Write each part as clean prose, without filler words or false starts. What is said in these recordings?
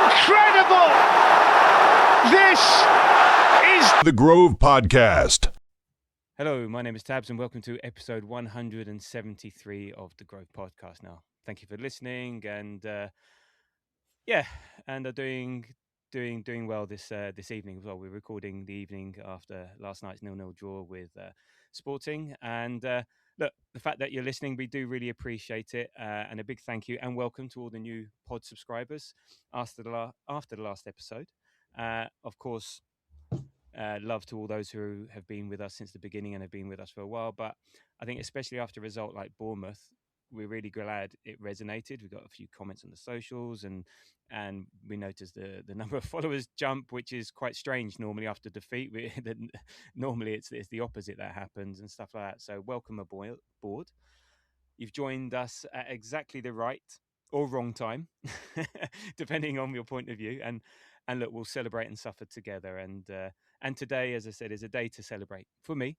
Incredible! This is The Grove Podcast. Hello, my name is Tabs and welcome to episode 173 of The Grove Podcast. Now, thank you for listening and are doing well this evening as well. We're recording the evening after last night's 0-0 draw with Sporting and look, the fact that you're listening, we do really appreciate it and a big thank you and welcome to all the new pod subscribers after the last episode. Of course, love to all those who have been with us since the beginning and have been with us for a while. But I think especially after a result like Bournemouth, we're really glad it resonated. We got a few comments on the socials and we noticed the number of followers jump, which is quite strange normally after defeat. Normally it's the opposite that happens and stuff like that. So welcome aboard. You've joined us at exactly the right or wrong time, depending on your point of view. And look, we'll celebrate and suffer together. And today, as I said, is a day to celebrate for me.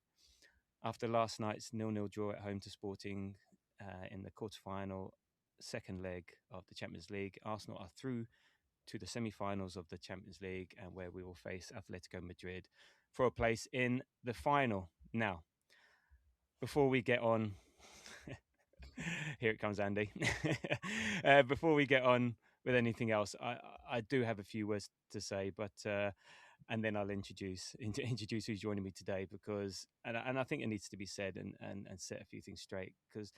After last night's 0-0 draw at home to Sporting in the quarter-final second leg of the Champions League, Arsenal are through to the semi-finals of the Champions League and where we will face Atletico Madrid for a place in the final. Now, before we get on... Here it comes, Andy. Before we get on with anything else, I do have a few words to say, but and then I'll introduce who's joining me today because and I think it needs to be said and set a few things straight because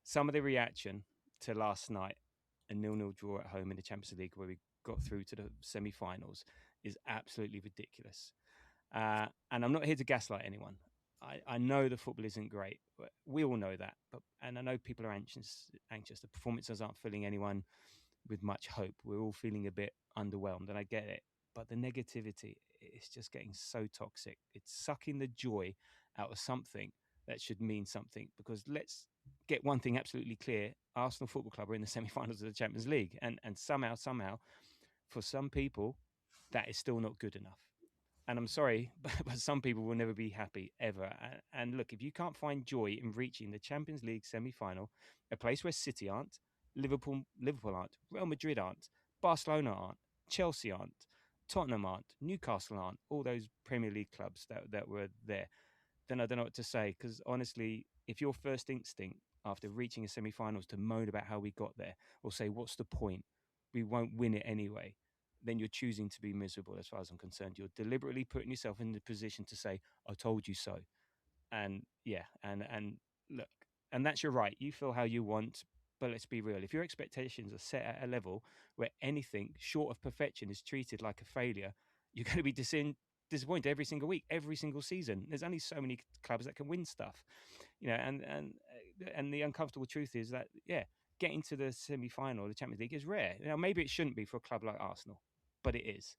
some of the reaction to last night, a 0-0 draw at home in the Champions League where we got through to the semi-finals, is absolutely ridiculous. And I'm not here to gaslight anyone. I know the football isn't great. We all know that. And I know people are anxious. The performances aren't filling anyone with much hope. We're all feeling a bit underwhelmed, and I get it. But the negativity is just getting so toxic. It's sucking the joy out of something that should mean something. Because let's get one thing absolutely clear. Arsenal Football Club are in the semi-finals of the Champions League. And somehow, for some people, that is still not good enough. And I'm sorry, but some people will never be happy ever. And look, if you can't find joy in reaching the Champions League semi-final, a place where City aren't, Liverpool aren't, Real Madrid aren't, Barcelona aren't, Chelsea aren't, Tottenham aren't, Newcastle aren't, all those Premier League clubs that were there, then I don't know what to say. Because honestly, if your first instinct after reaching a semi-final is to moan about how we got there or say, what's the point? We won't win it anyway. Then you're choosing to be miserable as far as I'm concerned. You're deliberately putting yourself in the position to say, I told you so. And yeah, and look, and that's your right. You feel how you want, but let's be real. If your expectations are set at a level where anything short of perfection is treated like a failure, you're going to be disappointed every single week, every single season. There's only so many clubs that can win stuff, and the uncomfortable truth is that, getting to the semi-final of the Champions League is rare. Now, maybe it shouldn't be for a club like Arsenal, but it is.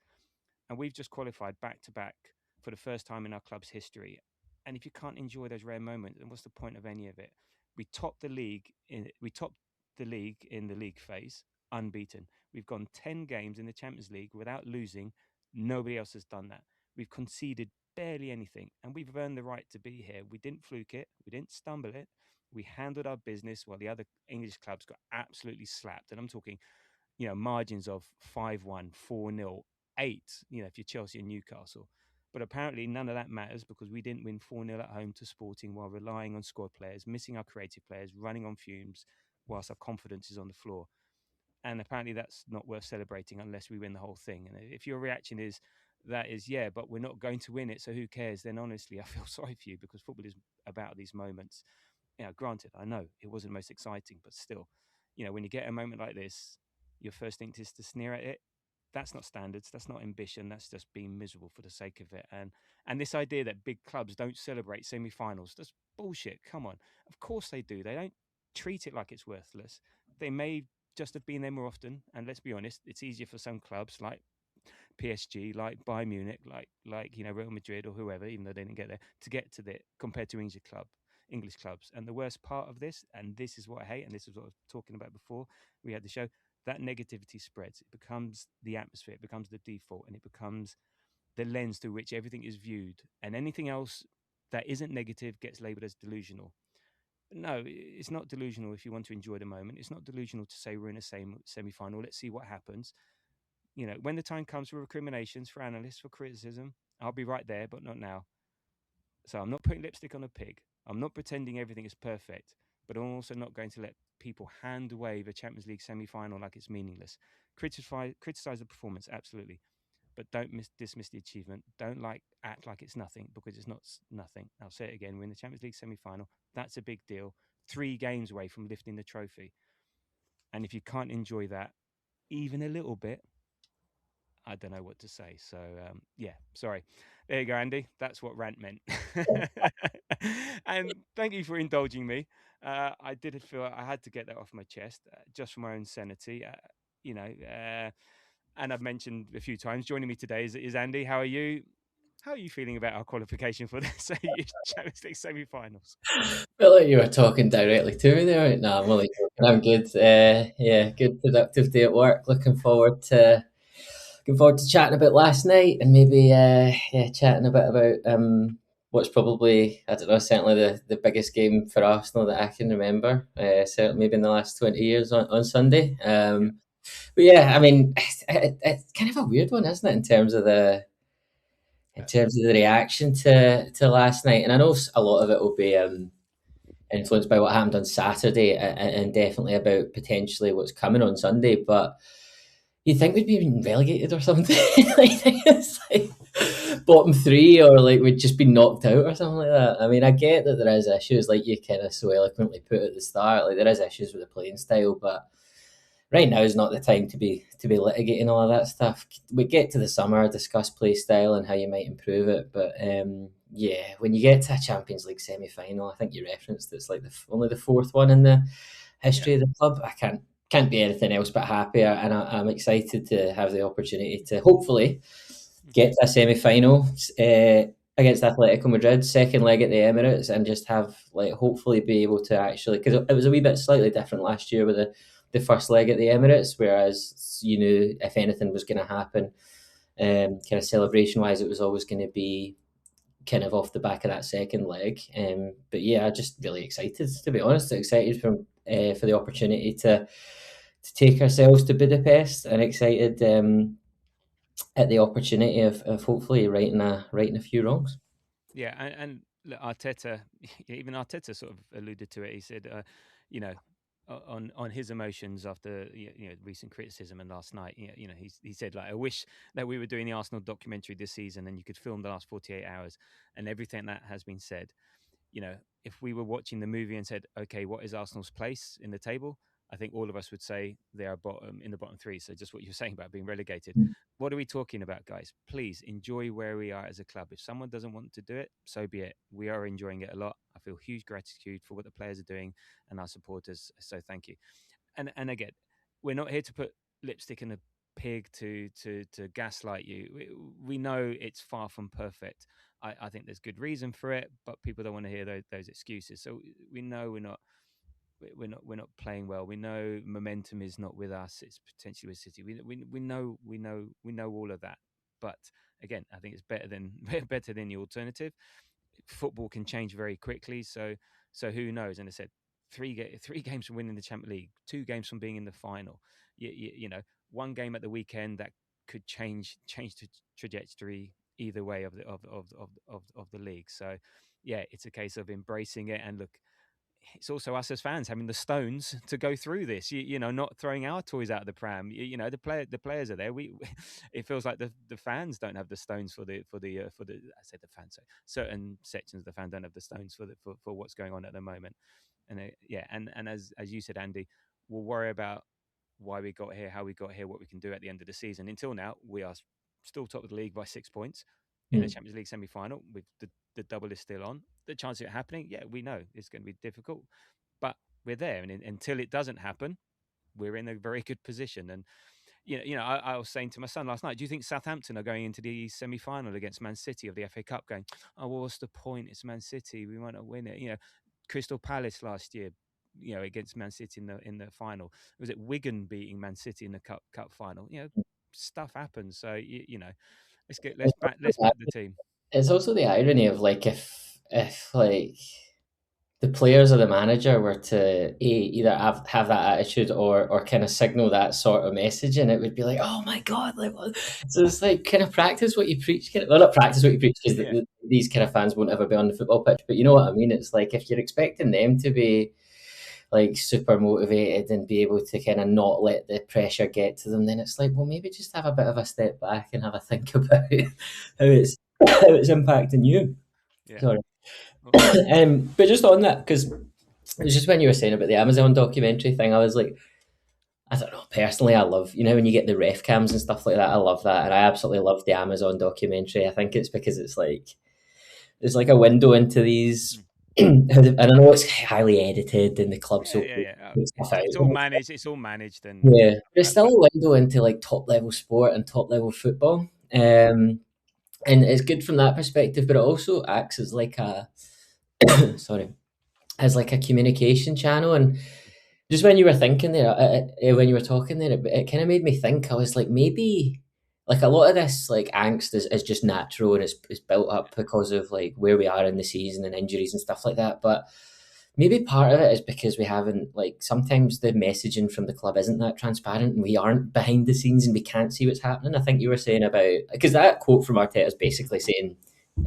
And we've just qualified back-to-back for the first time in our club's history. And if you can't enjoy those rare moments, then what's the point of any of it? We topped the league in the league phase, unbeaten. We've gone 10 games in the Champions League without losing. Nobody else has done that. We've conceded barely anything, and we've earned the right to be here. We didn't fluke it. We didn't stumble it. We handled our business while the other English clubs got absolutely slapped. And I'm talking, margins of 5-1, 4-0, 8, if you're Chelsea and Newcastle. But apparently none of that matters because we didn't win 4-0 at home to Sporting while relying on squad players, missing our creative players, running on fumes whilst our confidence is on the floor. And apparently that's not worth celebrating unless we win the whole thing. And if your reaction is, but we're not going to win it, so who cares? Then honestly, I feel sorry for you because football is about these moments. Granted, I know it wasn't most exciting, but still, when you get a moment like this, your first instinct is to sneer at it. That's not standards. That's not ambition. That's just being miserable for the sake of it. And this idea that big clubs don't celebrate semi-finals, that's bullshit. Come on. Of course they do. They don't treat it like it's worthless. They may just have been there more often. And let's be honest, it's easier for some clubs like PSG, like Bayern Munich, like Real Madrid or whoever, even though they didn't get there, to get to it compared to English clubs. And the worst part of this, and this is what I hate, and this is what I was talking about before we had the show, that negativity spreads. It becomes the atmosphere, it becomes the default, and it becomes the lens through which everything is viewed. And anything else that isn't negative gets labeled as delusional. No, it's not delusional if you want to enjoy the moment. It's not delusional to say we're in a semi-final. Let's see what happens. when the time comes for recriminations, for analysts, for criticism, I'll be right there, but not now. So I'm not putting lipstick on a pig. I'm not pretending everything is perfect, but I'm also not going to let people hand wave a Champions League semi-final like it's meaningless. Criticize the performance, absolutely, but don't dismiss the achievement. Don't act like it's nothing, because it's not nothing. I'll say it again: we're in the Champions League semi-final. That's a big deal. 3 games away from lifting the trophy, and if you can't enjoy that even a little bit, I don't know what to say. So yeah, sorry. There you go, Andy. That's what rant meant. And thank you for indulging me. I did feel I had to get that off my chest, just for my own sanity. You know, and I've mentioned a few times. Joining me today is Andy. How are you? How are you feeling about our qualification for the Champions League semi-finals? Felt like you were talking directly to me there. No, I'm only joking. I'm good. Yeah, good productive day at work. Looking forward to chatting about last night and maybe chatting a bit about what's probably, I don't know, certainly the biggest game for Arsenal that I can remember. Certainly maybe in the last 20 years on Sunday. Yeah, But yeah, I mean, it's kind of a weird one, isn't it, in terms of the reaction to last night? And I know a lot of it will be influenced by what happened on Saturday, and definitely about potentially what's coming on Sunday. But you'd think we'd be relegated or something. It's like bottom three, or like we'd just be knocked out or something like that. I mean, I get that there is issues, like you kind of so eloquently put at the start. Like there is issues with the playing style, but right now is not the time to be litigating all of that stuff. We get to the summer, discuss play style and how you might improve it. But yeah, when you get to a Champions League semi final, I think you referenced it's like only the fourth one in the history yeah, of the club. I can't be anything else but happier, and I'm excited to have the opportunity to hopefully get to a semi final. Against Atletico Madrid, second leg at the Emirates, and just have like hopefully be able to actually, because it was a wee bit slightly different last year with the first leg at the Emirates, whereas you knew if anything was going to happen, kind of celebration wise, it was always going to be kind of off the back of that second leg. But yeah, just really excited, to be honest. Excited for the opportunity to take ourselves to Budapest, and excited at the opportunity of hopefully righting a few wrongs. yeah, and look, Arteta, even Arteta sort of alluded to it. He said, you know, on his emotions after recent criticism and last night, he said, like, I wish that we were doing the Arsenal documentary this season and you could film the last 48 hours and everything that has been said. If we were watching the movie and said, okay, what is Arsenal's place in the table? I think all of us would say they are in the bottom 3. So just what you're saying about being relegated. What are we talking about, guys? Please enjoy where we are as a club. If someone doesn't want to do it, so be it. We are enjoying it a lot. I feel huge gratitude for what the players are doing and our supporters. So thank you. And again, we're not here to put lipstick in a pig to gaslight you. We know it's far from perfect. I think there's good reason for it, but people don't want to hear those excuses. So we know we're not playing well. We know momentum is not with us. It's potentially with City. We know all of that. But again, I think it's better than better than the alternative. Football can change very quickly. So who knows? And I said, three games from winning the Champions League, 2 games from being in the final. One game at the weekend that could change the trajectory either way of the league. So yeah, it's a case of embracing it. And look, it's also us as fans having the stones to go through this. Not throwing our toys out of the pram. The players are there. It feels like the fans don't have the stones for the I said the fans. So certain sections of the fan don't have the stones for what's going on at the moment. And and as you said, Andy, we'll worry about why we got here, how we got here, what we can do at the end of the season. Until now, we are still top of the league by 6 points in the Champions League semi-final. With the double is still on. The chance of it happening, yeah, we know it's going to be difficult, but we're there. And until it doesn't happen, we're in a very good position. And I was saying to my son last night, do you think Southampton are going into the semi-final against Man City of the FA Cup going, oh, well, what's the point? It's Man City. We might not win it. Crystal Palace last year, against Man City in the final. Was it Wigan beating Man City in the cup final? Stuff happens. So let's back the team. It's also the irony of like if like the players or the manager were to either have that attitude or kind of signal that sort of message, and it would be like, oh my god, like what? So it's like kind of practice what you preach. Well, not practice what you preach, because these kind of fans won't ever be on the football pitch. But you know what I mean? It's like if you're expecting them to be like super motivated and be able to kind of not let the pressure get to them, then it's like, well, maybe just have a bit of a step back and have a think about how it's impacting you. Yeah. Sorry. But just on that, because it was just when you were saying about the Amazon documentary thing, I was like, I don't know, personally, I love, when you get the ref cams and stuff like that, I love that. And I absolutely love the Amazon documentary. I think it's because it's like a window into these, and I know it's highly edited and the club's It's all managed. It's all managed, and yeah, there's still a window into like top level sport and top level football. And it's good from that perspective, but it also acts as like a as like a communication channel. And just when you were thinking there, when you were talking there, it kind of made me think. I was like, maybe like a lot of this like angst is just natural, and it's built up because of like where we are in the season and injuries and stuff like that. But maybe part of it is because we haven't, like, sometimes the messaging from the club isn't that transparent and we aren't behind the scenes and we can't see what's happening. I think you were saying about, because that quote from Arteta is basically saying,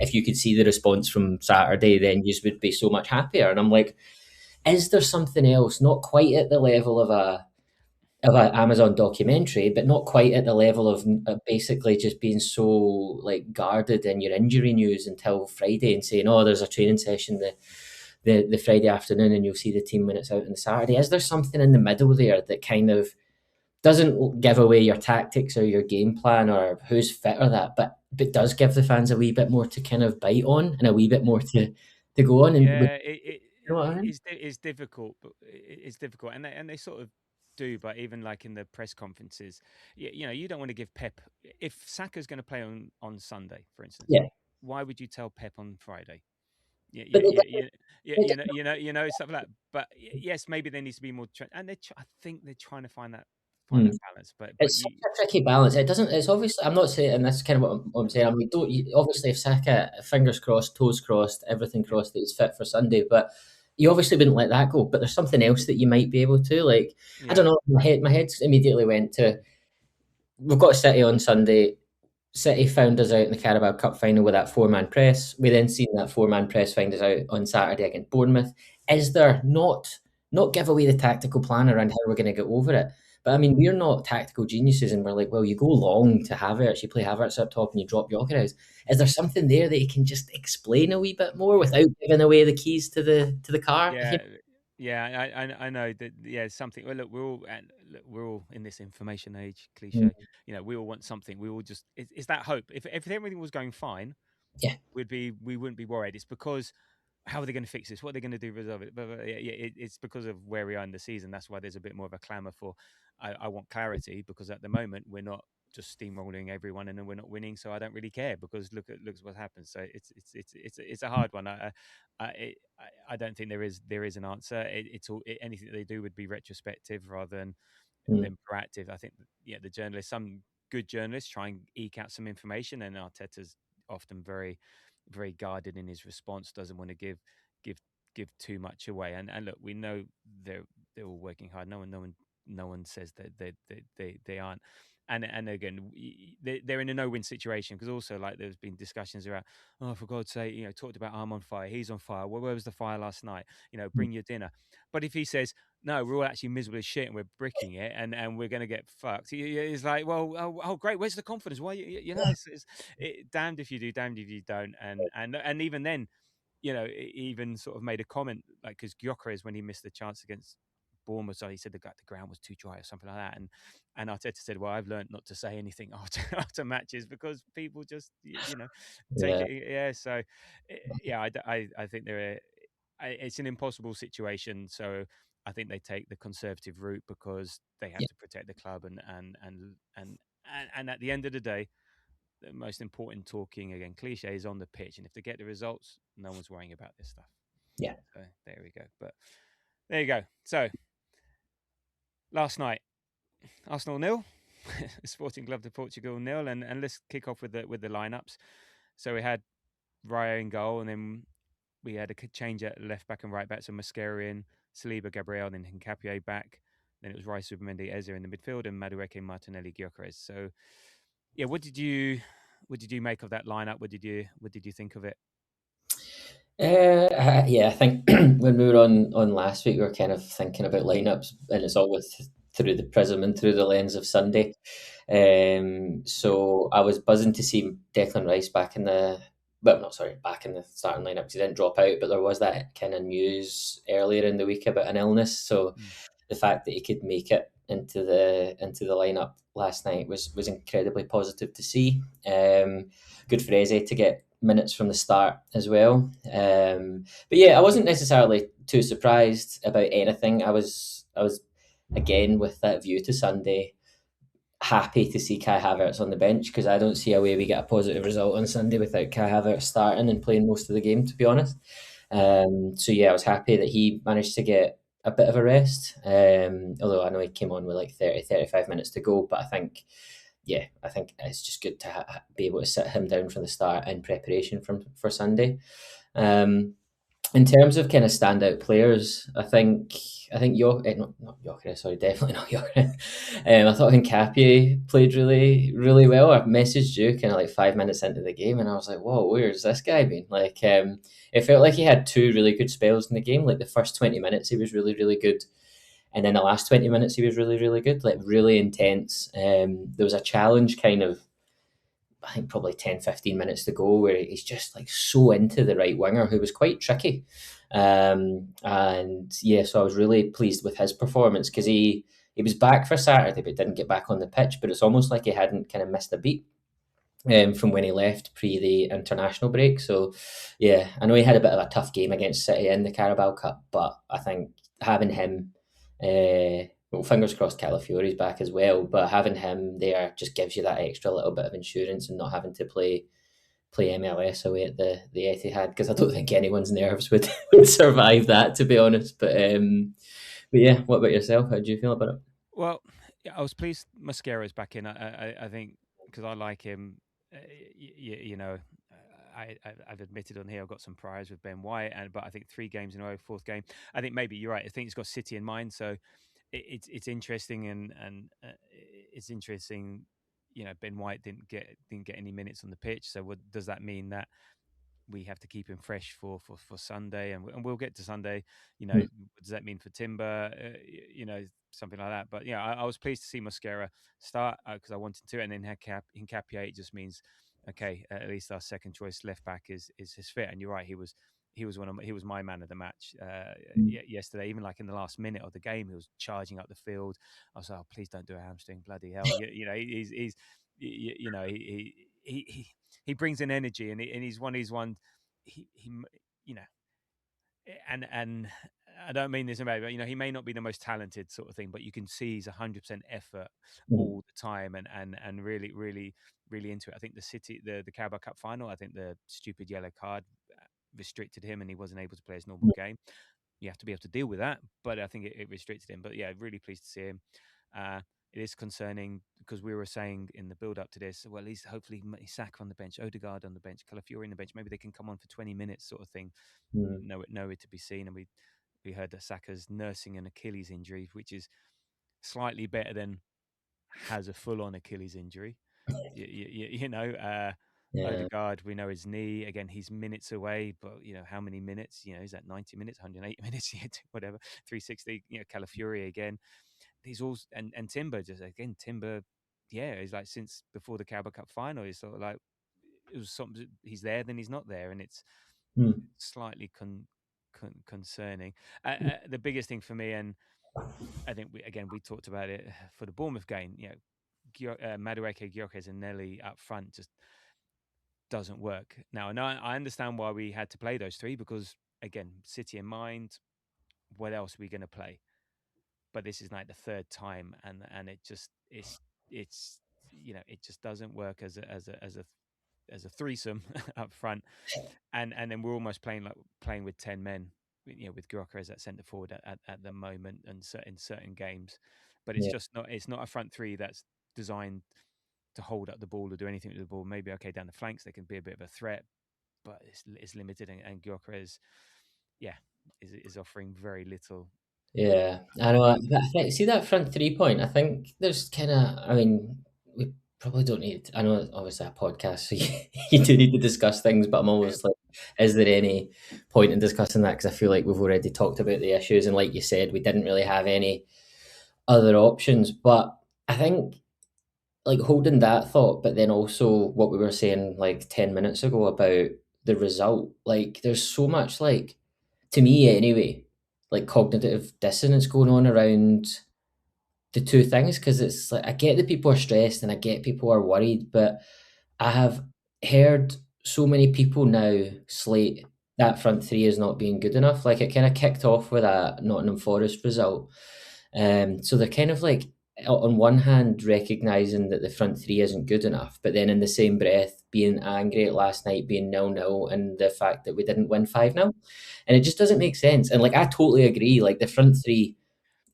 if you could see the response from Saturday, then you would be so much happier. And I'm like, is there something else, not quite at the level of a Amazon documentary, but not quite at the level of basically just being so like guarded in your injury news until Friday and saying, oh, there's a training session the Friday afternoon and you'll see the team when it's out on the Saturday. Is there something in the middle there that kind of doesn't give away your tactics or your game plan or who's fit or that, but does give the fans a wee bit more to kind of bite on and a wee bit more to go on? And you know what I mean? It's difficult, but it's difficult, and they sort of do, but even like in the press conferences, you don't want to give Pep, if Saka's going to play on Sunday, for instance. Yeah. Why would you tell Pep on Friday? But Stuff like that. But yes, maybe there needs to be more, and I think they're trying to find that balance. But it's such a tricky balance. It doesn't. It's obviously. I'm not saying, and that's kind of what I'm saying. I mean, obviously, if Saka, fingers crossed, toes crossed, everything crossed that he's fit for Sunday, but you obviously wouldn't let that go. But there's something else that you might be able to, like. I don't know. My head immediately went to, we've got City on Sunday. City found us out in the Carabao Cup final with that 4-man press. We then seen that 4-man press find us out on Saturday against Bournemouth. Is there not give away the tactical plan around how we're going to get over it? But I mean, we're not tactical geniuses, and we're like, well, you go long to Havertz, you play Havertz up top, and you drop Gyökeres. Is there something there that you can just explain a wee bit more without giving away the keys to the car? I know that. Yeah, something. Well, look, we're all in this information age, cliche. We all want something. We all just. It's that hope. If everything was going fine, we wouldn't be worried. It's because, how are they going to fix this? What are they going to do to resolve it? But it's because of where we are in the season. That's why there's a bit more of a clamour for. I want clarity, because at the moment we're not just steamrolling everyone and then we're not winning. So I don't really care, because look what happens. So it's a hard one. I don't think there is an answer. It's all, anything that they do would be retrospective rather than proactive. I think the journalists, some good journalists, try and eke out some information, and Arteta's often very, very guarded in his response. Doesn't want to give too much away. And look, we know they're all working hard. No one says that they aren't. And again, they're in a no-win situation, because also, like, there's been discussions around, oh, for God's sake, talked about I'm on fire, he's on fire. Well, where was the fire last night? Bring your dinner. But if he says, no, we're all actually miserable as shit and we're bricking it and we're going to get fucked, he's like, well, oh, great, where's the confidence? Why, damned if you do, damned if you don't. And even then, he even sort of made a comment, like, because Gyökeres, when he missed the chance against Bournemouth, so he said the ground was too dry or something like that, and Arteta said, well, I've learned not to say anything after matches, because people just take it. So I think it's an impossible situation. So I think they take the conservative route because they have to protect the club, and at the end of the day, the most important, talking again cliche, is on the pitch, and if they get the results, no one's worrying about this stuff. So there we go. But there you go. So last night, Arsenal 0, Sporting Club de Portugal 0, and let's kick off with the lineups. So we had Raya in goal, and then we had a change at left back and right back. So Mascherano, Saliba, Gabriel, then Hincapié back. Then it was Rice, Subamendi, Eze in the midfield, and Madueke, Martinelli, Gyökeres. So, yeah, what did you make of that lineup? What did you think of it? Yeah, I think when we were on last week, we were kind of thinking about lineups, and it's always through the prism and through the lens of Sunday. So I was buzzing to see Declan Rice back in the back in the starting lineup because he didn't drop out, but there was that kind of news earlier in the week about an illness. So the fact that he could make it into the lineup last night was incredibly positive to see. Good for Eze to get minutes from the start as well. But yeah, I wasn't necessarily too surprised about anything. I was again with that view to Sunday, happy to see Kai Havertz on the bench because I don't see a way we get a positive result on Sunday without Kai Havertz starting and playing most of the game, to be honest. So yeah, I was happy that he managed to get a bit of a rest. Although I know he came on with like 35 minutes to go, but I think it's just good to be able to sit him down from the start in preparation for Sunday. In terms of kind of standout players, I think not Gyökeres, sorry, definitely not Gyökeres. I thought Hincapié played really, really well. I messaged you kind of like 5 minutes into the game, and I was like, "Whoa, where's this guy been?" Like, it felt like he had two really good spells in the game. Like the first 20 minutes, he was really, really good, and then the last 20 minutes, he was really, really good. Like really intense. There was a challenge kind of, I think probably 10, 15 minutes to go where he's just like so into the right winger who was quite tricky. And yeah, so I was really pleased with his performance because he was back for Saturday but didn't get back on the pitch, but it's almost like he hadn't kind of missed a beat from when he left pre the international break. So yeah, I know he had a bit of a tough game against City in the Carabao Cup, but I think having him, well, fingers crossed Calafiore's back as well, but having him there just gives you that extra little bit of insurance and not having to play MLS away at the Etihad, because I don't think anyone's nerves would, would survive that, to be honest. But yeah, what about yourself? How do you feel about it? Well, yeah, I was pleased Maschero's back in. I think because I like him. You know, I've admitted on here I've got some priors with Ben White, but I think 3 games in a row, fourth game. I think maybe you're right. I think he's got City in mind, so it's interesting and it's interesting. You know, Ben White didn't get any minutes on the pitch. So does that mean that we have to keep him fresh for Sunday, and we'll get to Sunday. You know, Mm. what does that mean for Timber? You know, something like that. But yeah, I was pleased to see Mosquera start because I wanted to, and then Hincapié, it just means okay, at least our second choice left back is his fit. And you're right, he was he was my man of the match yesterday. Even like in the last minute of the game, he was charging up the field. I was like, oh, please don't do a hamstring, bloody hell! You know, he's you know he brings in energy, and he's one of these ones. He you know, and I don't mean this about, but you know, he may not be the most talented sort of thing, but you can see he's 100% effort Mm. all the time, and really, really, really into it. I think the Carabao Cup final, I think the stupid yellow card restricted him, and he wasn't able to play his normal game. You have to be able to deal with that, but I think it restricted him. But yeah, really pleased to see him. It is concerning because we were saying in the build up to this, well, he's hopefully Saka on the bench, Odegaard on the bench, Calafiori on the bench. Maybe they can come on for 20 minutes, sort of thing. Mm. Nowhere to be seen. And we heard that Saka's nursing an Achilles injury, which is slightly better than has a full on Achilles injury. You know, Yeah. Odegaard, we know his knee. Again, he's minutes away, but you know how many minutes? You know, is that 90 minutes, 108 minutes, whatever, 360? You know, Calafiori again. He's all and Timber just again Timber. Yeah, he's like since before the Carabao Cup final, he's sort of like it was something. He's there, then he's not there, and it's Mm. slightly concerning. The biggest thing for me, and I think we talked about it for the Bournemouth game. You know, Madueke, Gyökeres, and Nelly up front just doesn't work now. And I understand why we had to play those three because again, City in mind. What else are we going to play? But this is like the third time, and it just it's you know it just doesn't work as a threesome up front, and then we're almost playing with 10 men, you know, with Gyökeres at centre forward at the moment, and in certain games, but Yeah. it's not a front three that's designed to hold up the ball or do anything with the ball. Maybe okay down the flanks they can be a bit of a threat, but it's limited, and Gyökeres, is offering very little. Yeah, I know. I think, see that front 3 point. I think there's kind of. I mean, we probably don't need. I know it's obviously a podcast, so you do need to discuss things. But I'm always like, is there any point in discussing that? Because I feel like we've already talked about the issues, and like you said, we didn't really have any other options. But I think, like, holding that thought, but then also what we were saying like 10 minutes ago about the result. Like, there's so much, like, to me anyway, like cognitive dissonance going on around the two things, because it's like I get that people are stressed and I get people are worried, but I have heard so many people now slate that front three as not being good enough. Like, it kind of kicked off with that Nottingham Forest result. So they're kind of like, on one hand, recognising that the front three isn't good enough, but then in the same breath being angry at last night being 0-0 and the fact that we didn't win 5-0. And it just doesn't make sense. And like, I totally agree. Like, the front three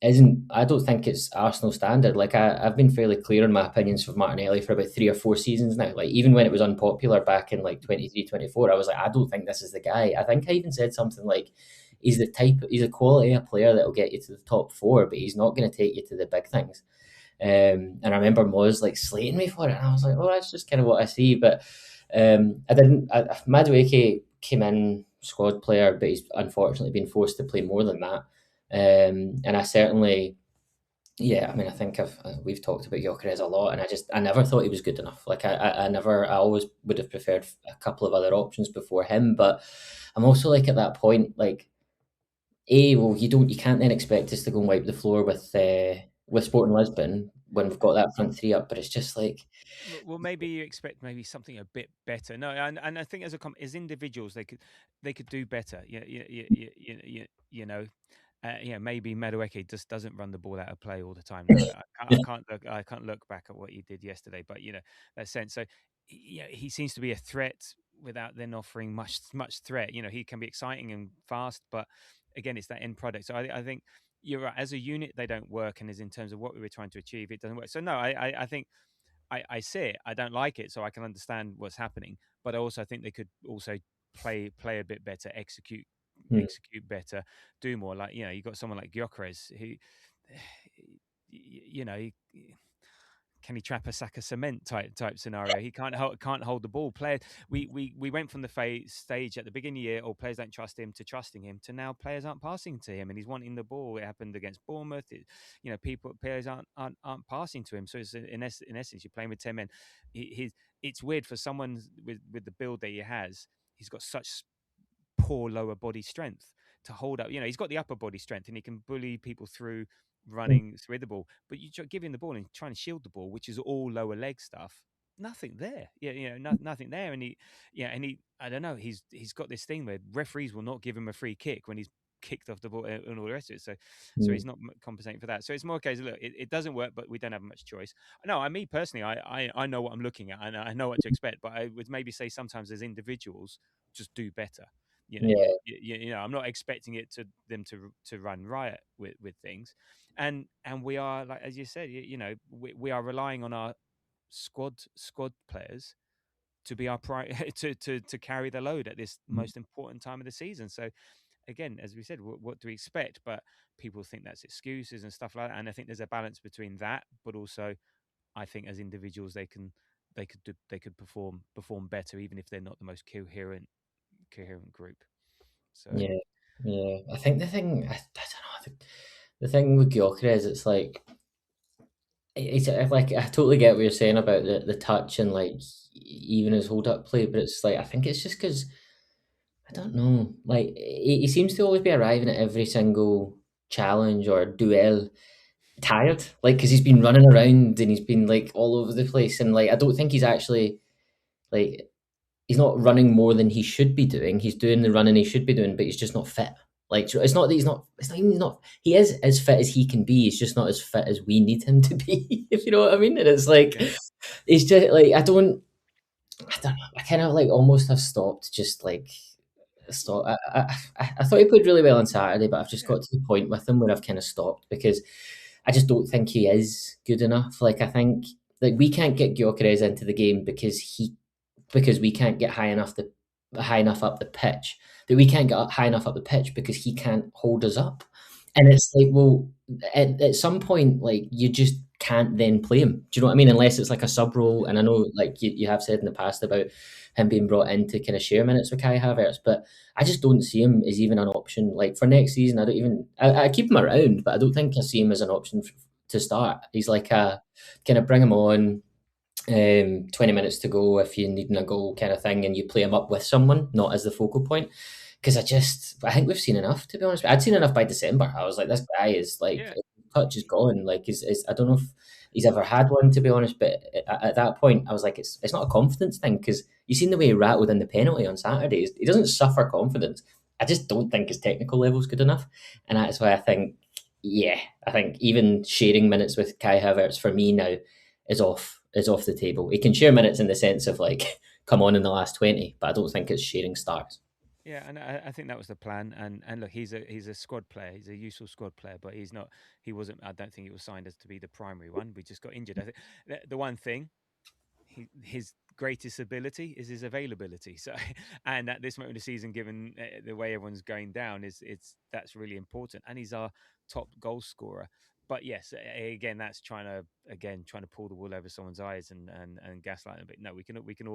isn't, I don't think it's Arsenal standard. Like, I've been fairly clear in my opinions of Martinelli for about 3 or 4 seasons now. Like, even when it was unpopular back in like 23, 24, I was like, I don't think this is the guy. I think I even said something like, he's a quality of player that will get you to the top 4, but he's not going to take you to the big things. And I remember Moz like slating me for it, and I was like, oh, that's just kind of what I see. But Madueke came in squad player, but he's unfortunately been forced to play more than that. And I certainly, I mean, I think we've talked about Gyökeres a lot, and I never thought he was good enough. Like, I always would have preferred a couple of other options before him. But I'm also like at that point, like, well, you can't then expect us to go and wipe the floor with Sporting Lisbon when we've got that front three up. But it's just like, well, maybe you expect maybe something a bit better. No, and I think as individuals they could do better. You know. Maybe Madueke just doesn't run the ball out of play all the time. No, I can't look back at what he did yesterday, but that sense. So he seems to be a threat without then offering much threat. He can be exciting and fast, but again, it's that end product. So I think you're right. As a unit, they don't work, and as in terms of what we were trying to achieve, it doesn't work. So no, I think I see it. I don't like it, so I can understand what's happening. But I also think they could also play a bit better, execute better, do more. Like, you got someone like Gyökeres who, can he trap a Saka cement type scenario? He can't hold the ball. We went from the stage at the beginning of the year, or players don't trust him, to trusting him, to now players aren't passing to him and he's wanting the ball. It happened against Bournemouth. Players aren't passing to him. So it's in essence, you're playing with 10 men. It's weird for someone with the build that he has. He's got such poor lower body strength to hold up. He's got the upper body strength and he can bully people through running through the ball, but you give him the ball and trying to shield the ball, which is all lower leg stuff. Nothing there. Nothing there. And he I don't know. He's got this thing where referees will not give him a free kick when he's kicked off the ball and all the rest of it. So he's not compensating for that. So it's more a case of, look, it doesn't work, but we don't have much choice. No, me personally, I know what I'm looking at and I know what to expect, but I would maybe say sometimes as individuals, just do better. I'm not expecting them to run riot with things, and we are, like as you said, we are relying on our squad players to be our to carry the load at this most important time of the season. So again, as we said, what do we expect? But people think that's excuses and stuff like that, and I think there's a balance between that, but also I think as individuals they could perform better, even if they're not the most coherent group. So I think the thing, I don't know, the thing with Gyökeres, it's like, it's like, I totally get what you're saying about the touch and like even his hold up play, but it's like, I think it's just because, I don't know, like he seems to always be arriving at every single challenge or duel tired, like, because he's been running around and he's been like all over the place, and like I don't think he's actually, like, he's not running more than he should be doing. He's doing the running he should be doing, but he's just not fit. Like, it's not that he is as fit as he can be. He's just not as fit as we need him to be, if you know what I mean. And it's like, it's just like, I don't know. I kind of like almost have stopped just like, I thought he played really well on Saturday, but I've just got to the point with him where I've kind of stopped because I just don't think he is good enough. Like, I think, like, we can't get Gyökeres into the game because we can't get high enough to high enough up the pitch, that we can't get high enough up the pitch because he can't hold us up. And it's like, well, at some point, like, you just can't then play him. Do you know what I mean? Unless it's like a sub role. And I know, like, you have said in the past about him being brought in to kind of share minutes with Kai Havertz, but I just don't see him as even an option. Like, for next season, I keep him around, but I don't think I see him as an option to start. He's like a kind of bring him on, 20 minutes to go if you need a goal kind of thing, and you play him up with someone, not as the focal point. Because I think we've seen enough, to be honest. I'd seen enough by December. I was like, this guy is like, Yeah. touch is gone. Like, I don't know if he's ever had one, to be honest. But at that point, I was like, it's not a confidence thing, because you've seen the way he rattled in the penalty on Saturday. He doesn't suffer confidence. I just don't think his technical level's good enough, and that's why I think even sharing minutes with Kai Havertz for me now is off the table. He can share minutes in the sense of like come on in the last 20, but I don't think it's sharing starts. Yeah, and I think that was the plan. And look, he's a squad player. He's a useful squad player, but he's not. He wasn't. I don't think he was signed as to be the primary one. We just got injured. I think the one thing, his greatest ability is his availability. So, and at this moment of the season, given the way everyone's going down, that's really important. And he's our top goal scorer. But yes, again, that's trying to pull the wool over someone's eyes and gaslight them. But no, we can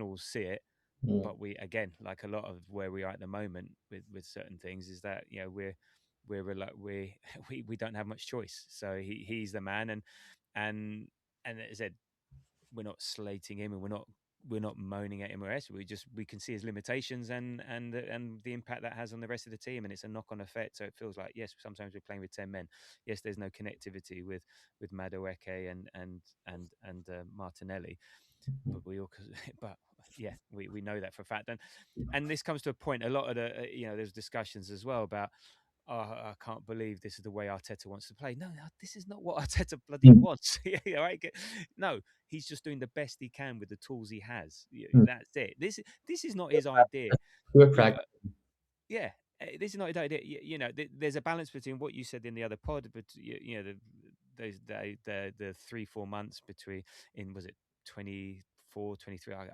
all see it. But we, again, like a lot of where we are at the moment with certain things, is that we don't have much choice. So he's the man, and as I said, we're not slating him, and we're not moaning at him or else. We can see his limitations and the impact that has on the rest of the team, and it's a knock-on effect. So it feels like, yes, sometimes we're playing with 10 men. Yes, there's no connectivity with Madueke and Martinelli, but we know that for a fact. And this comes to a point. A lot of there's discussions as well about, oh, I can't believe this is the way Arteta wants to play. No, this is not what Arteta bloody wants. Right? No, he's just doing the best he can with the tools he has. That's it. This is not his idea. This is not his idea. There's a balance between what you said in the other pod, but the 3-4 months between, was it 24, 23? I'm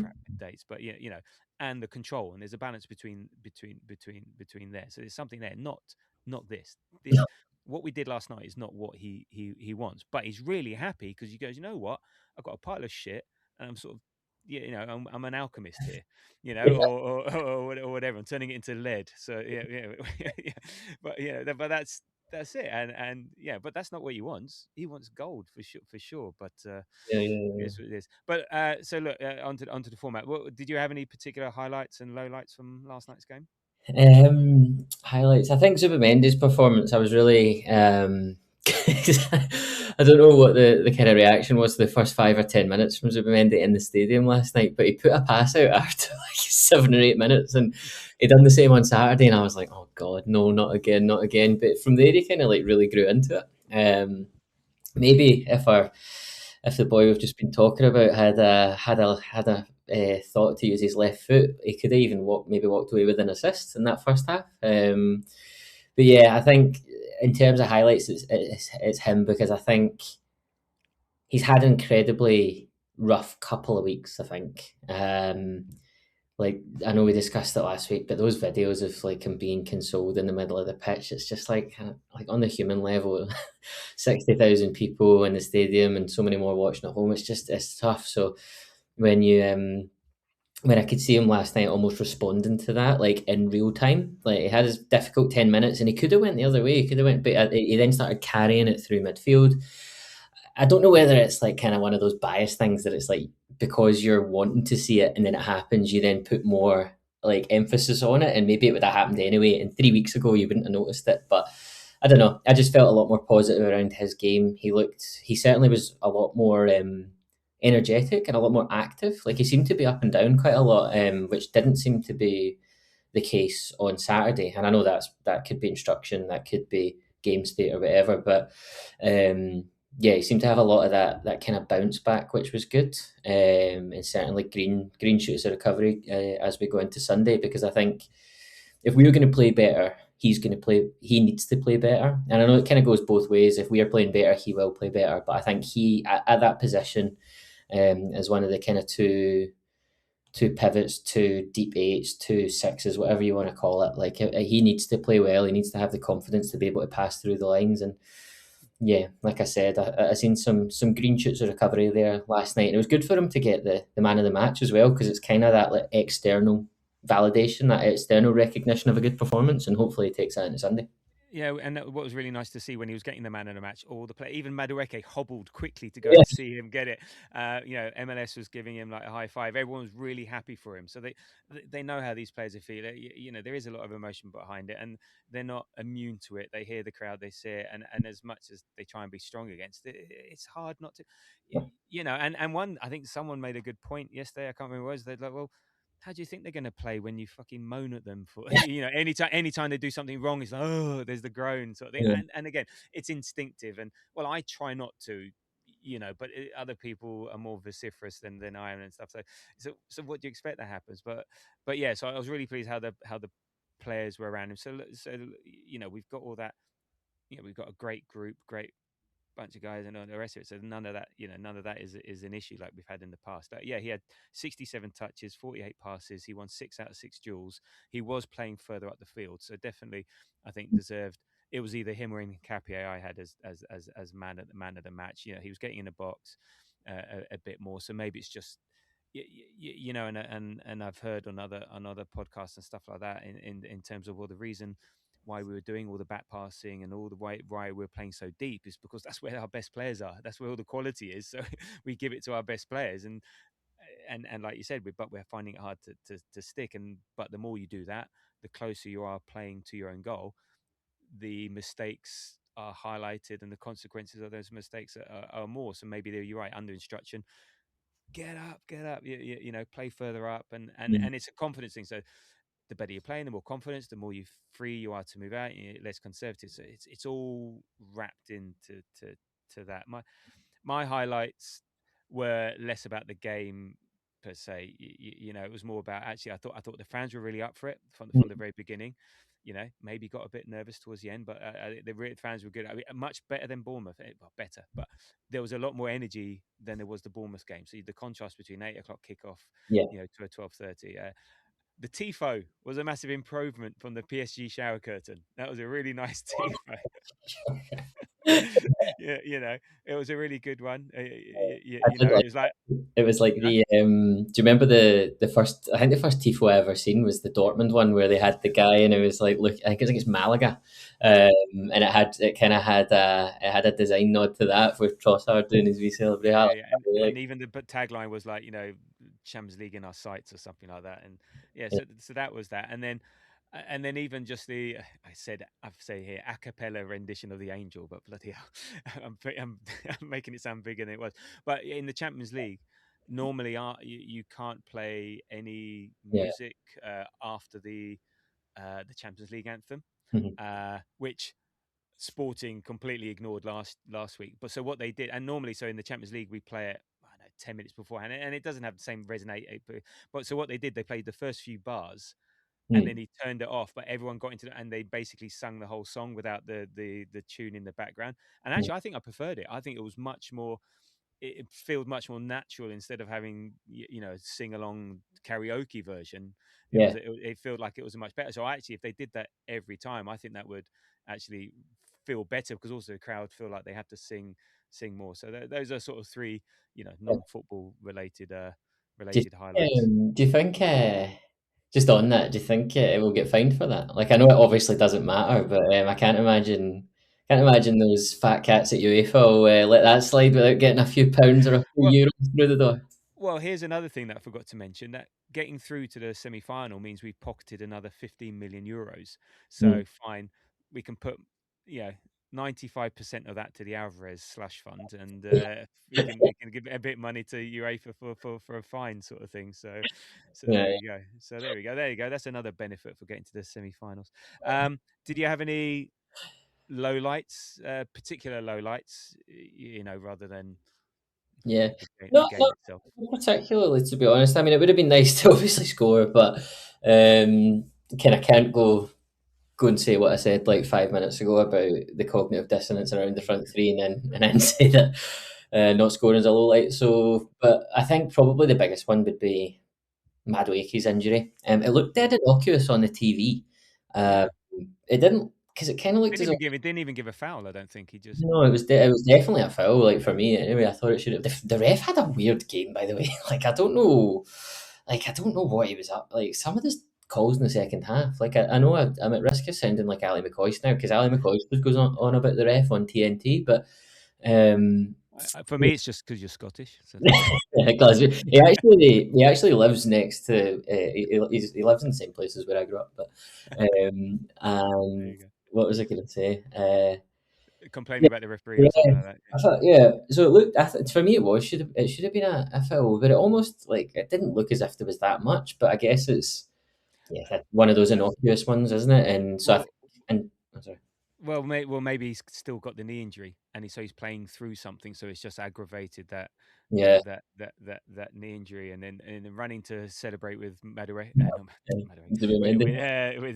crap with dates, but and the control, and there's a balance between there. So there's something there, not this. What we did last night is not what he wants, but he's really happy because he goes, you know what, I've got a pile of shit, and I'm sort of, I'm an alchemist here, or whatever. I'm turning it into lead. So but that's it. And but that's not what he wants. He wants gold for sure. But it's what it is. But so look, onto the format. Did you have any particular highlights and lowlights from last night's game? Highlights. I think Zubimendi's performance. I was really. I don't know what the kind of reaction was to the first 5 or 10 minutes from Zubimendi in the stadium last night, but he put a pass out after like 7 or 8 minutes, and he done the same on Saturday, and I was like, oh God, no, not again. But from there, he kind of like really grew into it. Maybe if the boy we've just been talking about had a thought to use his left foot, he could have even walked away with an assist in that first half. But yeah, I think in terms of highlights, it's him, because I think he's had an incredibly rough couple of weeks. I think, like, I know we discussed it last week, but those videos of like him being consoled in the middle of the pitch, it's just like on the human level, 60,000 people in the stadium and so many more watching at home. It's tough. So when I could see him last night almost responding to that, like in real time, like he had his difficult 10 minutes and he could have went the other way. He could have went, but he then started carrying it through midfield. I don't know whether it's like kind of one of those bias things that it's like, because you're wanting to see it and then it happens, you then put more like emphasis on it, and maybe it would have happened anyway. And 3 weeks ago, you wouldn't have noticed it. But I don't know. I just felt a lot more positive around his game. He certainly was a lot more energetic and a lot more active. Like, he seemed to be up and down quite a lot, which didn't seem to be the case on Saturday. And I know that could be instruction, that could be game state or whatever, but he seemed to have a lot of that kind of bounce back, which was good. And certainly green shoots of recovery as we go into Sunday, because I think if we were going to play better, he needs to play better. And I know it kind of goes both ways. If we are playing better, he will play better. But I think he, at that position, as one of the kind of two two pivots, two deep eights, two sixes, whatever you want to call it. Like he needs to play well. He needs to have the confidence to be able to pass through the lines. And yeah, like I said, I seen some green shoots of recovery there last night, and it was good for him to get the man of the match as well, because it's kind of that like external validation, that external recognition of a good performance, and hopefully he takes that into Sunday. Yeah, and what was really nice to see when he was getting the man of the match, all the play, even Madueke hobbled quickly to go Yeah. and see him get it. MLS was giving him like a high five. Everyone was really happy for him. So they know how these players are feeling. There is a lot of emotion behind it, and they're not immune to it. They hear the crowd, they see it, and as much as they try and be strong against it, it's hard not to. And one, I think someone made a good point yesterday. I can't remember what it was. They're like, well, how do you think they're going to play when you fucking moan at them for anytime they do something wrong? It's like, oh, there's the groan sort of thing. Yeah. And again, it's instinctive. And well, I try not to, but other people are more vociferous than I am and stuff. So what do you expect that happens? But yeah, so I was really pleased how the players were around him. So we've got all that. We've got a great group, great bunch of guys and all the rest of it. So none of that is an issue like we've had in the past. He had 67 touches, 48 passes. He won 6 out of 6 duels. He was playing further up the field, so definitely I think deserved. It was either him or Nkapie I had as man of the match. He was getting in the box a bit more. So maybe it's just and I've heard on other podcasts and stuff like that in terms of the reason why we were doing all the back passing and all the why we're playing so deep is because that's where our best players are. That's where all the quality is. So we give it to our best players, and like you said, we're finding it hard to stick. But the more you do that, the closer you are playing to your own goal. The mistakes are highlighted, and the consequences of those mistakes are more. So maybe you're right, under instruction. Get up, play further up, and it's a confidence thing. So the better you're playing, the more confidence, the more free you are to move out, less conservative. So it's all wrapped into to that. My highlights were less about the game per se. It was more about actually. I thought the fans were really up for it from the very beginning. Maybe got a bit nervous towards the end, but the fans were good. I mean, much better than Bournemouth. Well, better, but there was a lot more energy than there was the Bournemouth game. So the contrast between 8 o'clock kickoff, to a 12:30. The tifo was a massive improvement from the PSG shower curtain. That was a really nice tifo. It was a really good one. It was like the do you remember the first? I think the first tifo I ever seen was the Dortmund one where they had the guy and it was like, look, I think it's Malaga, and it had a design nod to that with Trossard doing his UCL. And even the tagline was like, Champions League in our sights or something like that. And so that was that. And then even just I've said here a cappella rendition of the Angel, but bloody hell, I'm making it sound bigger than it was. But in the Champions League, normally you can't play any music after the Champions League anthem, which Sporting completely ignored last week. But so what they did, and normally, so in the Champions League we play it 10 minutes beforehand, and it doesn't have the same resonate. But so what they did, they played the first few bars, and then he turned it off. But everyone got into it, and they basically sung the whole song without the tune in the background. And actually, I think I preferred it. I think it was much more. It felt much more natural instead of having sing along karaoke version. It felt like it was much better. So actually, if they did that every time, I think that would actually feel better, because also the crowd feel like they have to sing more. So those are sort of three non-football related highlights. Do you think just on that, do you think it will get fined for that? Like, I know it obviously doesn't matter, but I can't imagine those fat cats at UEFA will let that slide without getting a few pounds or a few euros through the door. Well, here's another thing that I forgot to mention, that getting through to the semi-final means we've pocketed another 15 million euros. So fine, we can put 95% of that to the Alvarez slush fund, and we can give a bit of money to UEFA for a fine sort of thing. So there you go. So there you go. That's another benefit for getting to the semi-finals. Did you have any particular lowlights? Rather than the game itself. Particularly, to be honest. I mean, it would have been nice to obviously score, but kind of can't go and say what I said like 5 minutes ago about the cognitive dissonance around the front three, and then say that not scoring is a low light. So, but I think probably the biggest one would be Madueke's injury. It looked dead innocuous on the TV. It didn't, because it kind of looked as though, It didn't even give a foul. I don't think he just. no, it was definitely a foul. Like for me, anyway, I thought it should have. The ref had a weird game, by the way. Like I don't know, what he was up. Like some of the calls in the second half. Like I know I'm at risk of sounding like Ali McCoist now, because Ali McCoist goes on about the ref on TNT, but For me, it's just because you're Scottish. So. because he actually lives next to he lives in the same place as where I grew up. But and what was I going to say? Complaining about the referee or something like that. I thought, yeah. So it looked. For me, it should have been a foul, but it almost like it didn't look as if there was that much. But I guess it's one of those innocuous ones, isn't it? And so I'm sorry. Well, maybe he's still got the knee injury, and so he's playing through something, so it's just aggravated that knee injury, and then running to celebrate with with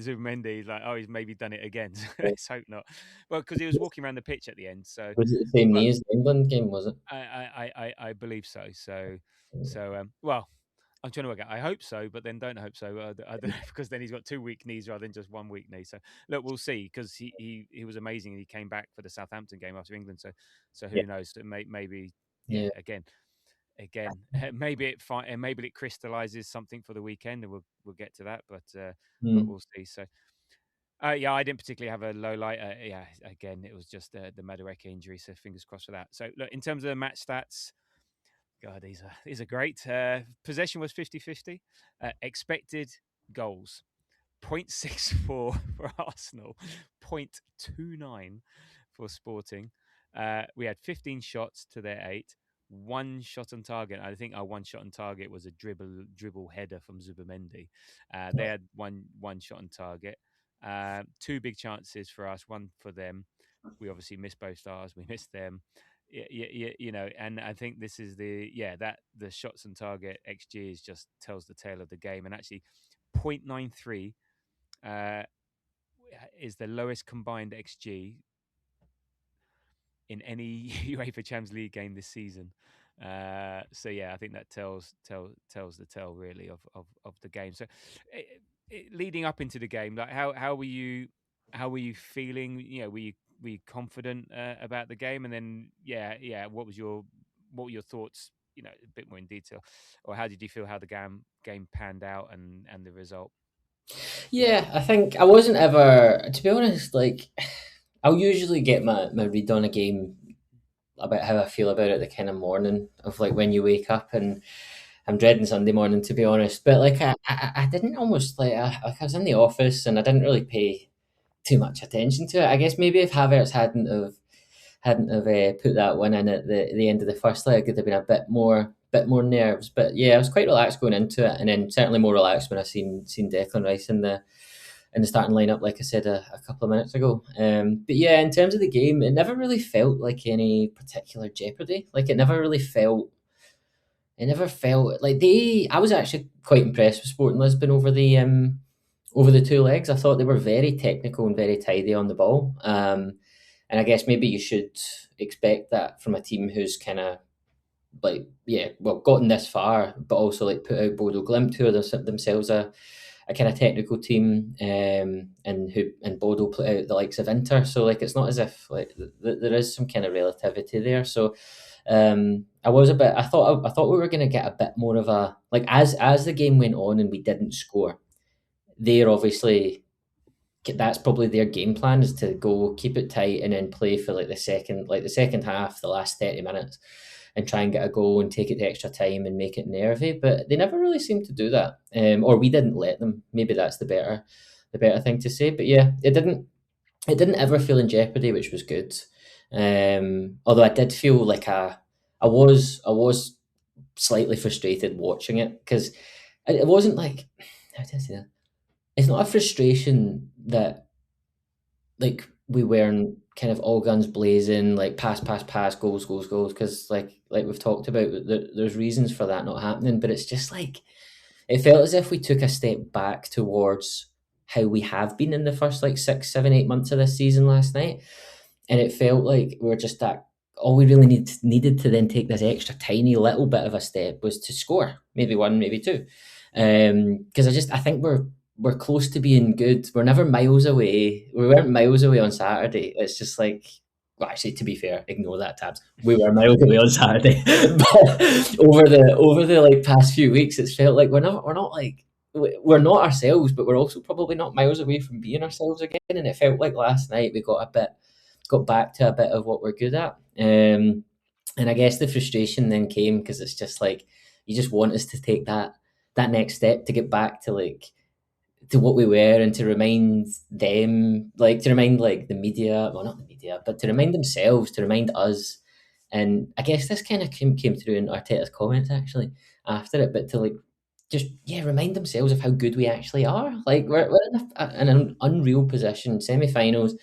Zubimendi, he's like, oh, he's maybe done it again. Let's hope not. Well, because he was walking around the pitch at the end. So was it the same knee as the England game? Was it? I believe so. Well. I'm trying to work out. I hope so, but then don't hope so. I don't know, because then he's got 2 weak knees rather than just 1 weak knee. So look, we'll see, because he was amazing, and he came back for the Southampton game after England. So who knows? Maybe again, maybe it crystallizes something for the weekend, and we'll get to that. But we'll see. So. I didn't particularly have a low light. Again, it was just the Madueke injury, so fingers crossed for that. So look, in terms of the match stats. God, these are great. Possession was 50-50. Expected goals, 0.64 for Arsenal, 0.29 for Sporting. We had 15 shots to their 8, 1 shot on target. I think our 1 shot on target was a dribble header from Zubimendi. They had one shot on target. 2 big chances for us, 1 for them. We obviously missed both ours. We missed them. And I think this is the shots on target XG just tells the tale of the game. And actually, 0.93 is the lowest combined XG in any UEFA Champions League game this season. I think that tells the tale really of the game. So, leading up into the game, like how were you feeling? Were you confident about the game? And then what were your thoughts, a bit more in detail, or how did you feel how the game panned out and the result? I think I wasn't ever, to be honest, like I'll usually get my read on a game about how I feel about it the kind of morning of, like, when you wake up, and I'm dreading Sunday morning, to be honest. But like I didn't almost I was in the office and I didn't really pay too much attention to it. I guess maybe if Havertz hadn't have put that one in at the end of the first leg, it'd have been a bit more nerves. But I was quite relaxed going into it, and then certainly more relaxed when I seen Declan Rice in the starting lineup, like I said a couple of minutes ago. But in terms of the game, it never really felt like any particular jeopardy. Like it never felt like I was actually quite impressed with Sporting Lisbon over the 2 legs. I thought they were very technical and very tidy on the ball. And I guess maybe you should expect that from a team who's kind of gotten this far, but also like put out Bodo Glimt, who are themselves a kind of technical team, and Bodo put out the likes of Inter. So like it's not as if like there is some kind of relativity there. So I thought we were going to get a bit more of a, like, as the game went on and we didn't score, they're obviously, that's probably their game plan, is to go keep it tight and then play for the second half, the last 30 minutes, and try and get a goal and take it to extra time and make it nervy. But they never really seemed to do that, or we didn't let them. Maybe that's the better thing to say. But it didn't ever feel in jeopardy, which was good. Although I did feel like I was slightly frustrated watching it, because it wasn't like, how do I say that? It's not a frustration that like we weren't kind of all guns blazing, like pass, goals, because like we've talked about, there's reasons for that not happening. But it's just like it felt as if we took a step back towards how we have been in the first 6, 7, 8 months of this season last night, and it felt like we were just that. All we really needed to then take this extra tiny little bit of a step was to score, maybe 1, maybe 2. Because I think we're close to being good. We're never miles away. We weren't miles away on Saturday. It's just like, well, actually, to be fair, ignore that, Tabs. We were miles away on Saturday, but over the like past few weeks, it's felt like we're not ourselves, but we're also probably not miles away from being ourselves again. And it felt like last night we got back to a bit of what we're good at. And I guess the frustration then came because it's just like you just want us to take that next step to get back to like to what we were and to remind them, like to remind like the media, well not the media, but to remind themselves, to remind us. And I guess this kind of came through in Arteta's comments actually after it, but to like just remind themselves of how good we actually are. Like we're in an unreal position, semi-finals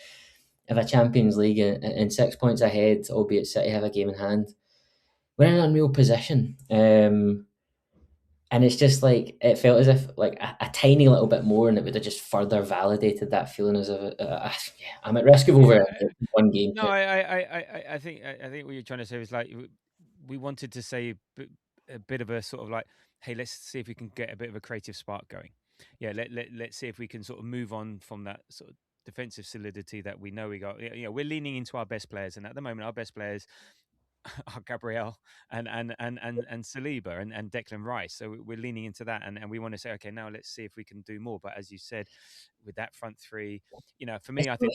of a Champions League and 6 points ahead, albeit City have a game in hand. We're in an unreal position. And it's just like it felt as if like a tiny little bit more, and it would have just further validated that feeling as if I'm at risk of over one game. No, I think what you're trying to say is like we wanted to say a bit of a sort of like, hey, let's see if we can get a bit of a creative spark going. Yeah, let's see if we can sort of move on from that sort of defensive solidity that we know we got. You know, we're leaning into our best players, and at the moment, our best players are Gabriel and Saliba and Declan Rice. So we're leaning into that, and we want to say, okay, now let's see if we can do more. But as you said, with that front three, you know, for me, I think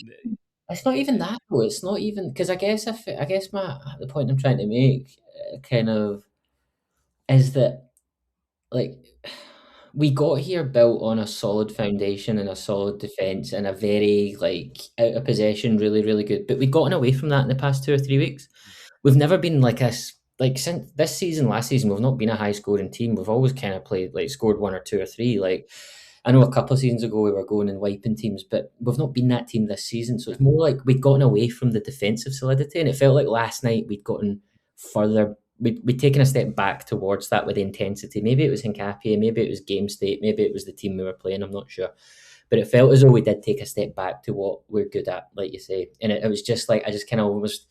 It's not even that though. It's not even because I guess the point I'm trying to make kind of is that like we got here built on a solid foundation and a solid defense and a very like out of possession, really really good. But we've gotten away from that in the past 2 or 3 weeks. We've never been like us like since this season, last season. We've not been a high scoring team. We've always kind of played like scored one or two or three. Like I know a couple of seasons ago we were going and wiping teams, but we've not been that team this season. So it's more like we'd gotten away from the defensive solidity, and it felt like last night we'd gotten further. We'd taken a step back towards that with intensity. Maybe it was Hincapié, maybe it was game state, maybe it was the team we were playing. I'm not sure, but it felt as though we did take a step back to what we're good at, like you say. And it was just like I just kind of almost.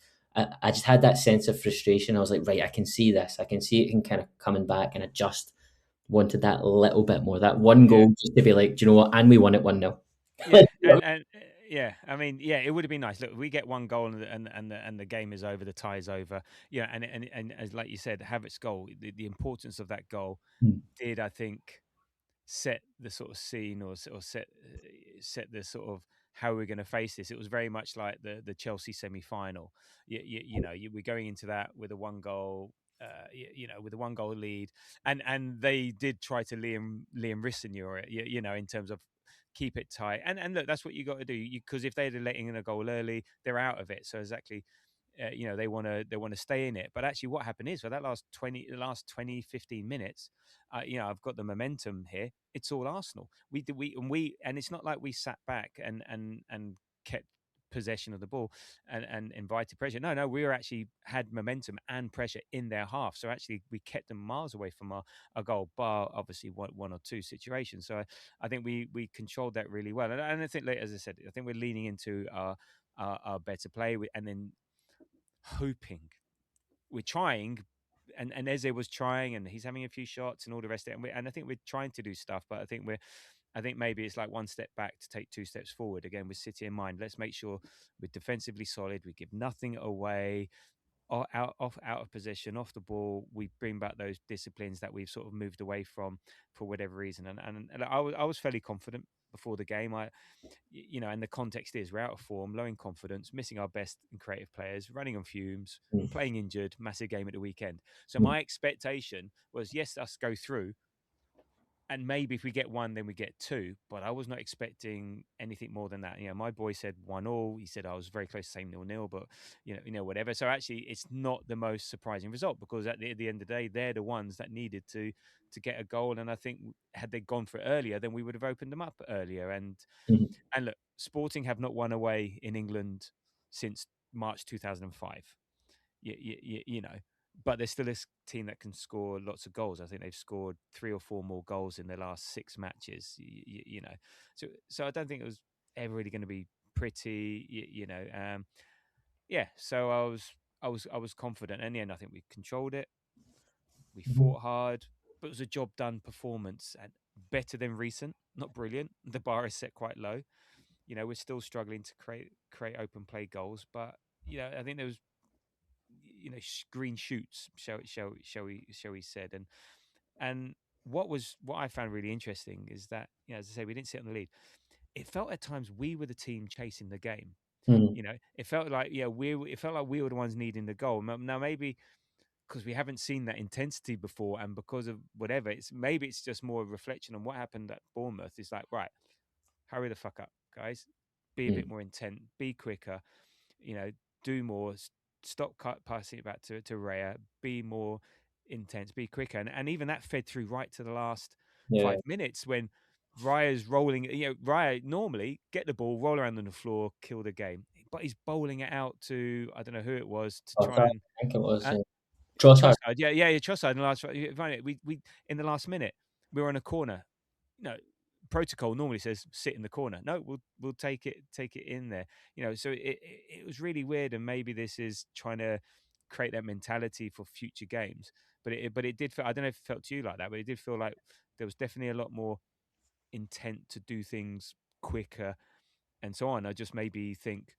I just had that sense of frustration. I was like, right, I can see this. I can see it can kind of coming back, and I just wanted that little bit more, that one goal just to be like, do you know what? And we won it 1-0. Yeah, and yeah, I mean, yeah, it would have been nice. Look, we get one goal and the game is over, the tie is over. Yeah, and as like you said, Havertz's goal, the importance of that goal did, I think, set the sort of scene or set the sort of how we're going to face this. It was very much like the Chelsea semi-final. We're going into that with a one goal. With a one goal lead, and they did try to Liam Risseneur, in terms of keep it tight. And look, that's what you got to do, because if they're letting in a goal early, they're out of it. So exactly, they want to stay in it. But actually what happened is for that last 20 15 minutes, I've got the momentum here. It's all Arsenal. And it's not like we sat back and kept possession of the ball and invited pressure. No, we were actually had momentum and pressure in their half. So actually we kept them miles away from our goal, bar obviously one or two situations. So I think we controlled that really well. And I think, like, as I said, I think we're leaning into our better play, and then hoping, we're trying, and Eze was trying, and he's having a few shots and all the rest of it, and I think we're trying to do stuff, but I think maybe it's like one step back to take two steps forward. Again, with City in mind, let's make sure we're defensively solid, we give nothing away, out of position, off the ball. We bring back those disciplines that we've sort of moved away from for whatever reason. And I was fairly confident before the game. And the context is we're out of form, low in confidence, missing our best and creative players, running on fumes, playing injured, massive game at the weekend. So my expectation was, yes, us go through, and maybe if we get one, then we get two. But I was not expecting anything more than that. My boy said 1-1. He said I was very close to saying 0-0, but whatever. So actually, it's not the most surprising result, because at the end of the day, they're the ones that needed to get a goal. And I think had they gone for it earlier, then we would have opened them up earlier. And look, Sporting have not won away in England since March 2005. But they're still a team that can score lots of goals. I think they've scored 3 or 4 more goals in their last 6 matches. So I don't think it was ever really going to be pretty. So I was confident, and I think we controlled it. We fought hard. but it was a job done performance and better than recent. Not brilliant. The bar is set quite low. We're still struggling to create open play goals, but I think there was green shoots, shall we said, and what I found really interesting is that, as I say, we didn't sit on the lead. It felt at times we were the team chasing the game. Mm. It felt like it felt like we were the ones needing the goal. Now maybe because we haven't seen that intensity before, and because of whatever, it's just more a reflection on what happened at Bournemouth. It's like, right, hurry the fuck up, guys. Be a bit Mm. more intent. Be quicker. Do more. Stop passing it back to Raya. Be more intense. Be quicker. And even that fed through right to the last Yeah. 5 minutes when Raya's rolling. Raya normally get the ball, roll around on the floor, kill the game, but he's bowling it out to, I don't know who it was, to try Trossard, and I think it was. uh, Trossard. Trossard. Yeah, Trossard in the last. We in the last minute we were on a corner. No, protocol normally says sit in the corner. No, we'll take it in there. So it was really weird, and maybe this is trying to create that mentality for future games. But it did feel, I don't know if it felt to you like that, but it did feel like there was definitely a lot more intent to do things quicker and so on. I just maybe think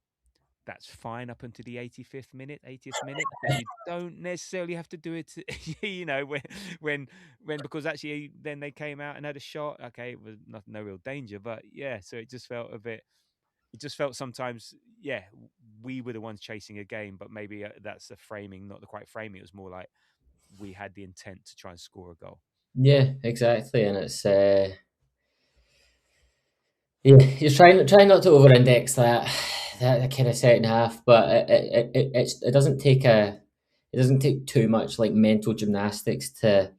that's fine up until the 85th minute, 80th minute, but you don't necessarily have to do it, when because actually then they came out and had a shot. Okay, it was no real danger, but yeah, so it just felt a bit. It just felt sometimes, yeah, we were the ones chasing a game, but maybe that's the framing, not the quite framing. It was more like we had the intent to try and score a goal. Yeah, exactly, and it's yeah, you're trying not to over-index that kind of second half, but it doesn't take too much like mental gymnastics to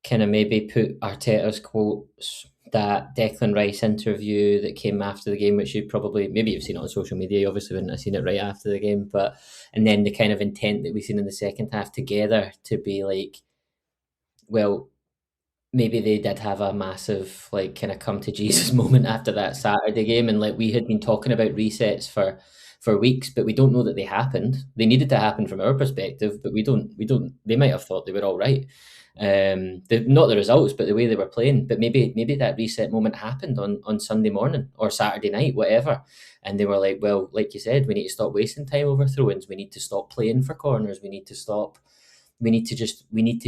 kind of maybe put Arteta's quotes, that Declan Rice interview that came after the game, which you probably maybe you've seen it on social media. You obviously wouldn't have seen it right after the game, but and then the kind of intent that we've seen in the second half together to be like, well, maybe they did have a massive like kind of come to Jesus moment after that Saturday game, and like we had been talking about resets for weeks, but we don't know that they happened. They needed to happen from our perspective, but we don't. They might have thought they were all right. Not the results, but the way they were playing. But maybe that reset moment happened on Sunday morning or Saturday night, whatever. And they were like, well, like you said, we need to stop wasting time over throw-ins. We need to stop playing for corners. We need to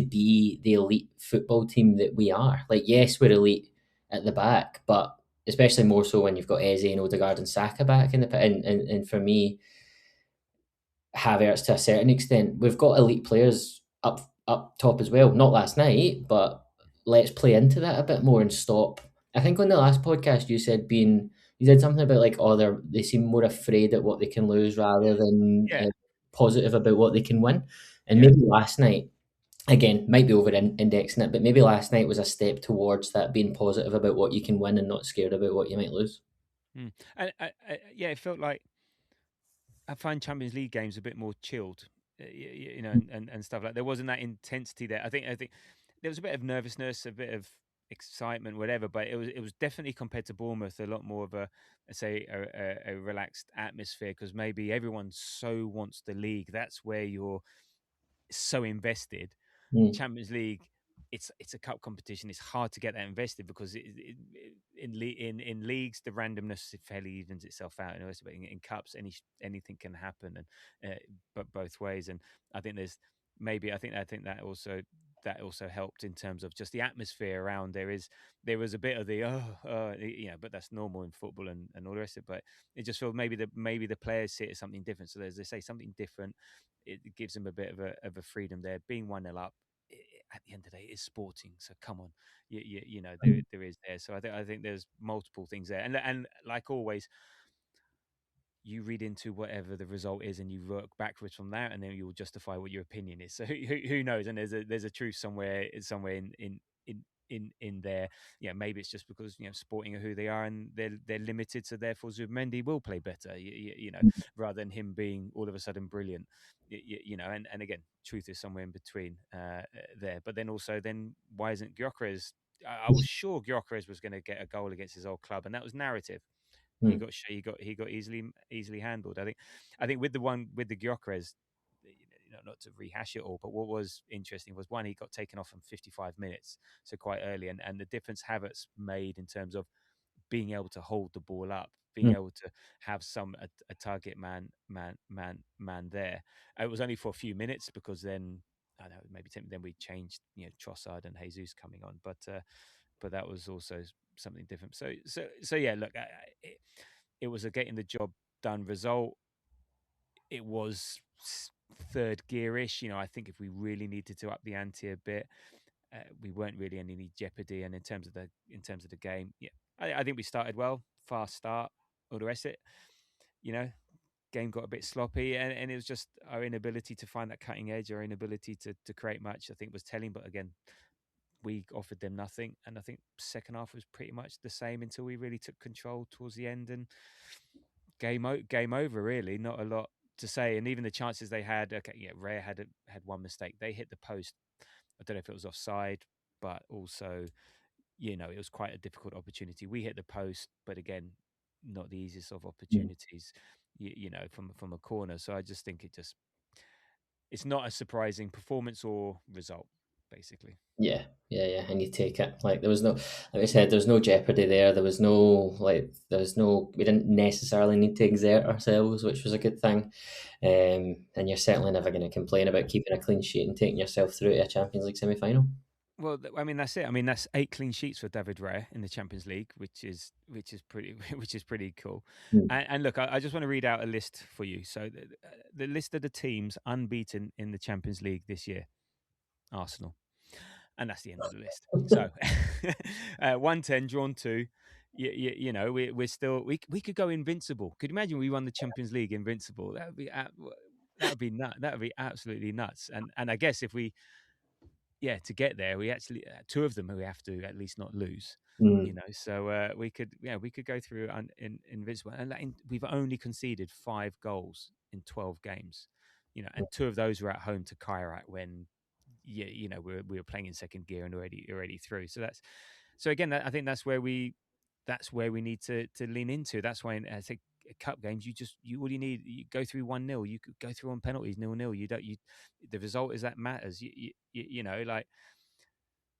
be the elite football team that we are. Like, yes, we're elite at the back, but especially more so when you've got Eze and Odegaard and Saka back in the pit. And for me, Havertz to a certain extent, we've got elite players up top as well. Not last night, but let's play into that a bit more and stop. I think on the last podcast you said something about like, oh, they seem more afraid at what they can lose rather than Yeah, positive about what they can win. And yeah. maybe last night, again, might be over indexing it, but maybe last night was a step towards that, being positive about what you can win and not scared about what you might lose. And yeah, it felt like I find Champions League games a bit more chilled, and stuff like. There wasn't that intensity there. I think there was a bit of nervousness, a bit of excitement, whatever. But it was definitely, compared to Bournemouth, a lot more of a, let's say, a relaxed atmosphere, because maybe everyone so wants the league. That's where you're so invested. Mm. Champions League, it's a cup competition. It's hard to get that invested because in leagues the randomness fairly evens itself out. But in cups, anything can happen, and but both ways. And I think there's maybe I think that also helped in terms of just the atmosphere around. There was a bit of the but that's normal in football and all the rest of it. But it just feels maybe the players see it as something different. So as they say, something different. It gives them a bit of a freedom there. Being 1-0 up, at the end of the day, it's sporting. So come on, there is there. So I think there's multiple things there, and like always, you read into whatever the result is, and you work backwards from that, and then you'll justify what your opinion is. So who knows? And there's a truth somewhere in there. Yeah, maybe it's just because Sporting are who they are, and they're limited, so therefore Zubimendi will play better. Rather than him being all of a sudden brilliant. And again, truth is somewhere in between there. But then also, why isn't Gyökeres? I was sure Gyökeres was going to get a goal against his old club, and that was narrative. He got easily handled. I think with the one with the Gyökeres, not to rehash it all, but what was interesting was, one, he got taken off in 55 minutes, so quite early, and the difference Havertz made in terms of being able to hold the ball up, being able to have a target man there. It was only for a few minutes, because then I don't know, maybe then we changed, Trossard and Jesus coming on, but that was also something different. So yeah, look, it was a getting the job done result. It was third gearish. I think if we really needed to up the ante a bit, we weren't really in any jeopardy. And in terms of the game, yeah, I think we started well, fast start, all the rest of it. Game got a bit sloppy, and it was just our inability to find that cutting edge, our inability to create much, I think, was telling. But again, we offered them nothing, and I think second half was pretty much the same until we really took control towards the end, and game over. Really, not a lot to say. And even the chances they had, okay, yeah, Raya had one mistake. They hit the post. I don't know if it was offside, but also, it was quite a difficult opportunity. We hit the post, but again, not the easiest of opportunities, from a corner. So I just think it's not a surprising performance or result, basically. Yeah, and you take it. Like, there was no, like I said, there's no jeopardy there. There was no, we didn't necessarily need to exert ourselves, which was a good thing. And you're certainly never going to complain about keeping a clean sheet and taking yourself through to a Champions League semi-final. Well, I mean, that's it. I mean, that's 8 clean sheets for David Raya in the Champions League, which is pretty cool. And look, I just want to read out a list for you. So the list of the teams unbeaten in the Champions League this year: Arsenal, and that's the end of the list. So 1-10, drawn 2. We're still, we could go invincible. Could you imagine we won the Champions League invincible? That would be nuts. That would be absolutely nuts. And I guess if we, to get there, we actually, 2 of them we have to at least not lose. So we could go through invincible, and we've only conceded 5 goals in 12 games. And 2 of those were at home to Kairat when we were playing in second gear and already through. So again, I think that's where we need to lean into. That's why in cup games, all you need, you go through 1-0, you could go through on penalties 0-0. The result is that matters. Like,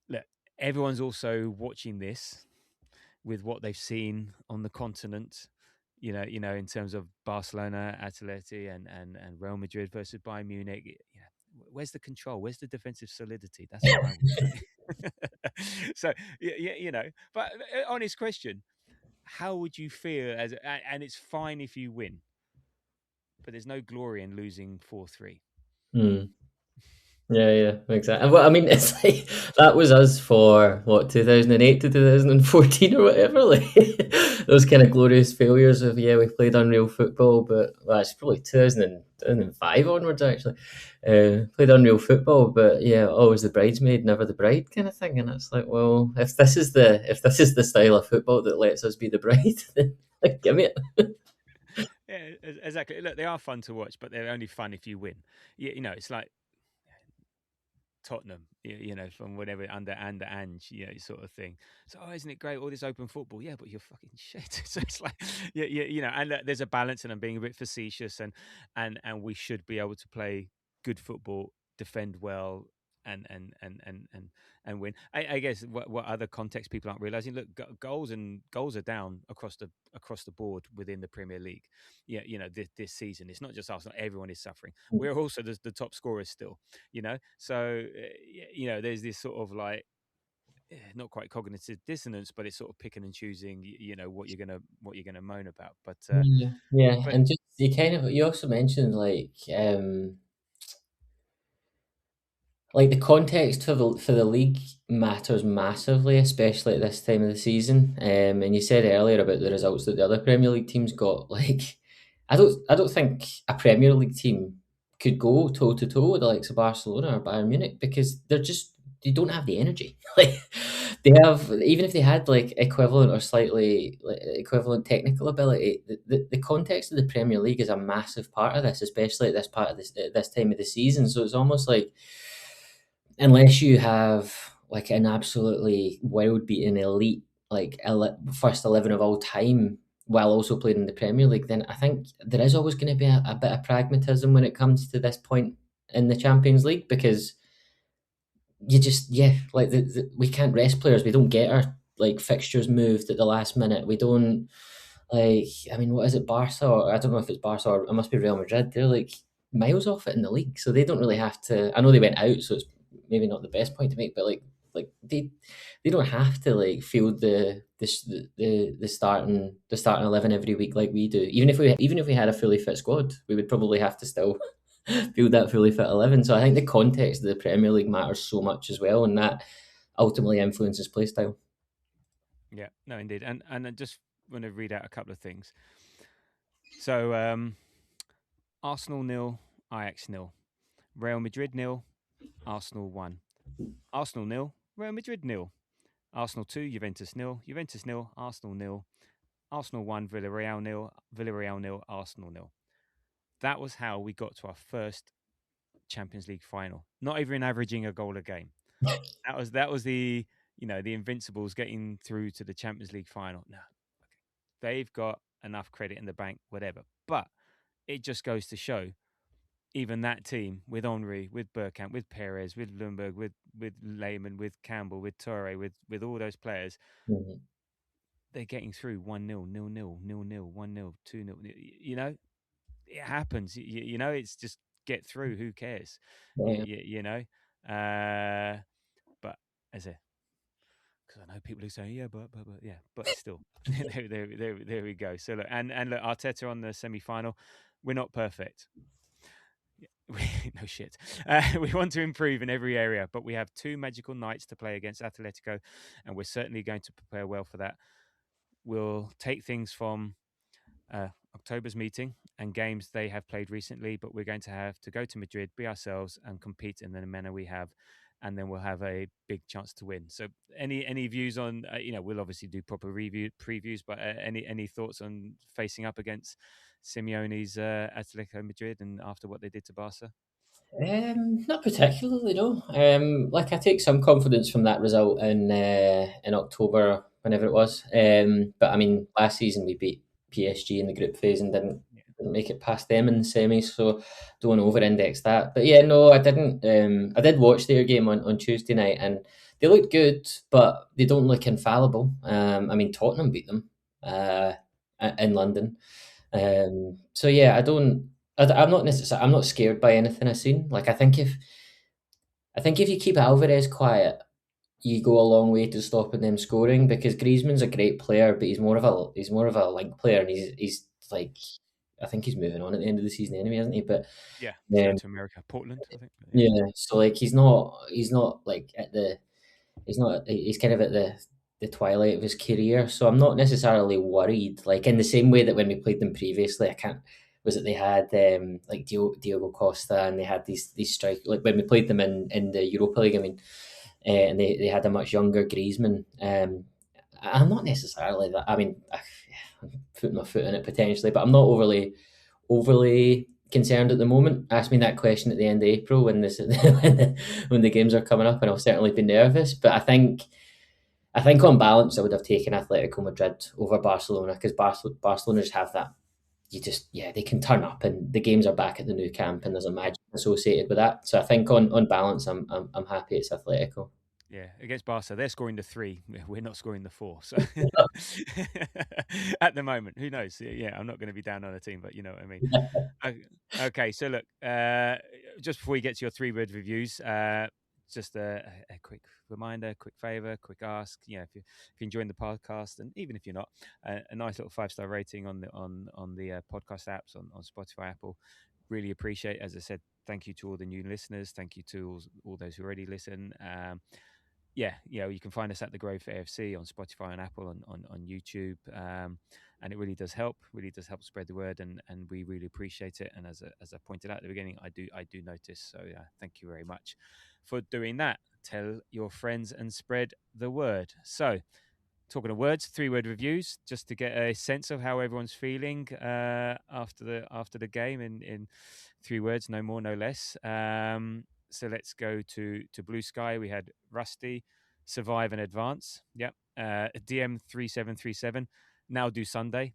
look, everyone's also watching this with what they've seen on the continent. In terms of Barcelona, Atleti, and Real Madrid versus Bayern Munich. Where's the control? Where's the defensive solidity? That's what I would say. So, but honest question, how would you feel and it's fine if you win, but there's no glory in losing 4-3. Yeah, exactly. Well, I mean, it's like, that was us for 2008 to 2014 or whatever. Like, those kind of glorious failures of, we played unreal football, but it's probably 2005 onwards actually. Played unreal football, but always the bridesmaid, never the bride kind of thing. And it's like, well, if this is the style of football that lets us be the bride, then give me it. Yeah, exactly. Look, they are fun to watch, but they're only fun if you win. It's like Tottenham, from whatever under Ange, sort of thing. So, isn't it great, all this open football? Yeah, but you're fucking shit. So it's like, and there's a balance, and I'm being a bit facetious, and we should be able to play good football, defend well, and win. I guess what other context people aren't realizing. Look, goals are down across the board within the Premier League. This season, it's not just Arsenal. Everyone is suffering. We're also the top scorers still. So there's this sort of like, not quite cognitive dissonance, but it's sort of picking and choosing. What you're gonna moan about. But but, and just you also mentioned like the context for the league matters massively, especially at this time of the season. And you said earlier about the results that the other Premier League teams got. Like, I don't think a Premier League team could go toe to toe with the likes of Barcelona or Bayern Munich, because they don't have the energy. Like, they have, even if they had like equivalent or slightly equivalent technical ability, the context of the Premier League is a massive part of this, especially at this time of the season. So it's almost like, unless you have like an absolutely world-beating elite, like first 11 of all time, while also playing in the Premier League, then I think there is always going to be a bit of pragmatism when it comes to this point in the Champions League, because you just like we can't rest players. We don't get our like fixtures moved at the last minute. We don't like. I mean, what is it, Barca? Or I don't know if it's Barca or it must be Real Madrid. They're like miles off it in the league, so they don't really have to. I know they went out, so it's maybe not the best point to make, but like they don't have to like field the starting 11 every week like we do. Even if we had a fully fit squad, we would probably have to still field that fully fit 11. So I think the context of the Premier League matters so much as well, and that ultimately influences play style. Yeah, no, indeed. And I just want to read out a couple of things. So Arsenal 0, Ajax 0, Real Madrid 0, Arsenal 1, Arsenal 0, Real Madrid 0, Arsenal 2, Juventus 0, Juventus 0, Arsenal 0, Arsenal 1, Villarreal 0, Villarreal 0, Arsenal 0. That was how we got to our first Champions League final. Not even averaging a goal a game. That was the the Invincibles getting through to the Champions League final. No, okay. They've got enough credit in the bank, whatever. But it just goes to show, even that team with Henry, with Bergkamp, with Perez, with Lundberg, with Lehmann, with Campbell, with Torre, with all those players, they're getting through 1-0, 0-0, 0-0, 1-0, 2-0. You know, it happens. You know, it's just get through. Who cares? You know. But as a, because I know people who say, yeah, but yeah, but still, there we go. So look, and look, Arteta on the semi-final. We're not perfect. No shit. We want to improve in every area, but we have 2 magical nights to play against Atletico, and we're certainly going to prepare well for that. We'll take things from October's meeting and games they have played recently, but we're going to have to go to Madrid, be ourselves, and compete in the manner we have, and then we'll have a big chance to win. So, any views on? We'll obviously do proper previews, but any thoughts on facing up against Simeone's Atletico Madrid and after what they did to Barca? Not particularly, no. Like I take some confidence from that result in October, whenever it was. But I mean, last season we beat PSG in the group phase and didn't make it past them in the semis, so don't want to over-index that. But yeah, no, I didn't. I did watch their game on Tuesday night, and they looked good, but they don't look infallible. I mean, Tottenham beat them in London. So yeah, I'm not necessarily. I'm not scared by anything I've seen. Like I think if you keep Alvarez quiet, you go a long way to stopping them scoring, because Griezmann's a great player, but he's more of a link player, and he's like, I think he's moving on at the end of the season anyway, isn't he? But yeah, going to America, Portland, I think. Yeah, so like he's not like he's kind of at the twilight of his career, so I'm not necessarily worried. Like in the same way that when we played them previously, I can't was it they had like Diogo Costa, and they had these strike, like when we played them in the Europa League. I mean, and they had a much younger Griezmann. I'm not necessarily that. I mean, I'm putting my foot in it potentially, but I'm not overly concerned at the moment. Ask me that question at the end of April when when the games are coming up, and I'll certainly be nervous. But I think on balance, I would have taken Atletico Madrid over Barcelona, because Barcelona just have that. They can turn up, and the games are back at the new camp, and there's a magic associated with that. So I think on balance, I'm happy it's Atletico. Yeah, against Barca, they're scoring the 3. We're not scoring the 4. So at the moment, who knows? Yeah, I'm not going to be down on a team, but you know what I mean. Okay, so look, just before we get to your 3-word reviews, just a quick reminder, quick favor, quick ask. If you're enjoying the podcast, and even if you're not, a nice little 5-star rating on the podcast apps on Spotify, Apple. Really appreciate. As I said, thank you to all the new listeners. Thank you to all those who already listen. You can find us at The Grove AFC on Spotify and Apple on YouTube. And it really does help spread the word, and we really appreciate it. And as I pointed out at the beginning, I do notice. So thank you very much for doing that. Tell your friends and spread the word. So, talking of words, 3-word reviews, just to get a sense of how everyone's feeling after the game in 3 words, no more, no less. So let's go to Blue Sky. We had Rusty, survive and advance. Yep. DM 3737. Now do Sunday.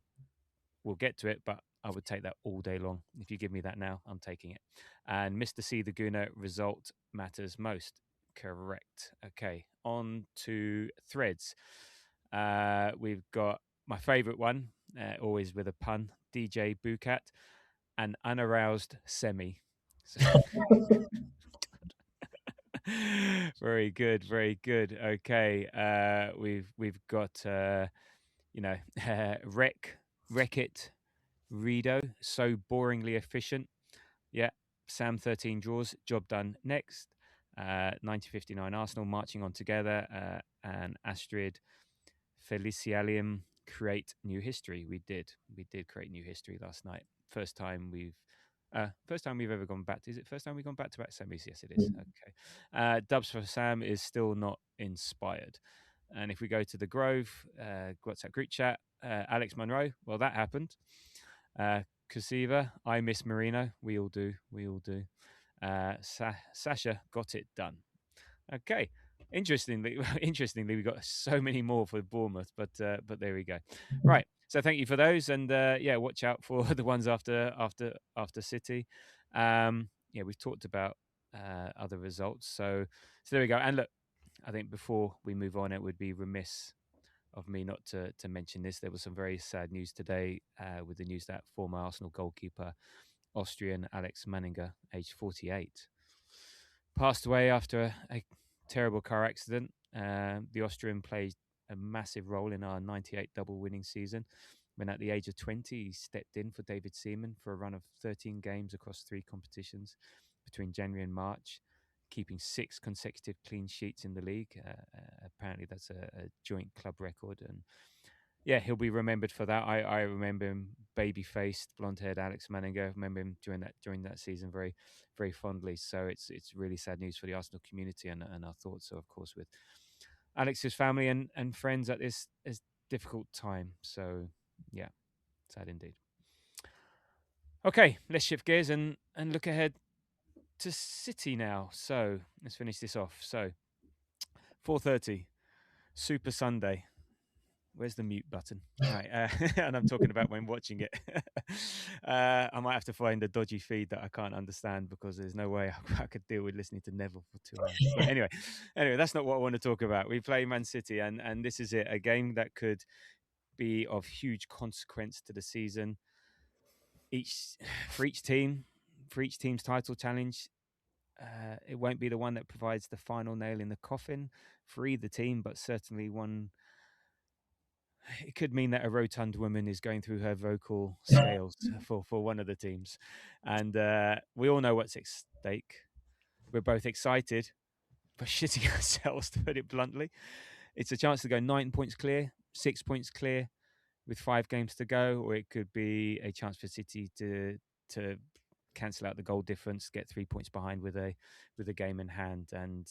We'll get to it, but I would take that all day long. If you give me that now, I'm taking it. And Mr. C, the Guna, result matters most. Correct. Okay, on to threads. We've got my favourite one, always with a pun, DJ Bukat, an unaroused semi. So very good, very good. Okay, we've got Wreck It, Rido, so boringly efficient. Yeah, Sam 13 draws, job done. Next, 1959 Arsenal marching on together, and Astrid Felicialium create new history. We did create new history last night. First time we've ever gone back. Is it first time we've gone back to back semis? Yes, it is. Okay. Dubs for Sam is still not inspired. And if we go to the Grove, WhatsApp group chat, Alex Monroe, well, that happened. Kasiva, I miss Marino. We all do. Sasha got it done. Okay. Interestingly, we got so many more for Bournemouth, but there we go. Right. So thank you for those, and watch out for the ones after City. We've talked about other results, so there we go. And look, I think before we move on, it would be remiss of me not to mention this. There was some very sad news today with the news that former Arsenal goalkeeper, Austrian Alex Manninger, aged 48, passed away after a terrible car accident. The Austrian played a massive role in our 98 double winning season. When at the age of 20, he stepped in for David Seaman for a run of 13 games across 3 competitions between January and March, keeping 6 consecutive clean sheets in the league. Apparently that's a joint club record. And yeah, he'll be remembered for that. I remember him, baby-faced, blonde-haired Alex Manninger. I remember him during that season very, very fondly. So it's really sad news for the Arsenal community, and our thoughts are, of course, with Alex's family and friends at this difficult time. So yeah, sad indeed. Okay, let's shift gears and look ahead to City now. So let's finish this off. So 4:30, Super Sunday. Where's the mute button? Right, and I'm talking about when watching it. I might have to find a dodgy feed that I can't understand, because there's no way I could deal with listening to Neville for 2 hours. But anyway, that's not what I want to talk about. We play Man City, and this is it, a game that could be of huge consequence to the season. For each team's title challenge. It won't be the one that provides the final nail in the coffin for either team, but certainly one. It could mean that a rotund woman is going through her vocal scales for one of the teams. And we all know what's at stake. We're both excited, but shitting ourselves, to put it bluntly. It's a chance to go 9 points clear, 6 points clear with 5 games to go, or it could be a chance for City to cancel out the goal difference, get 3 points behind with a game in hand. And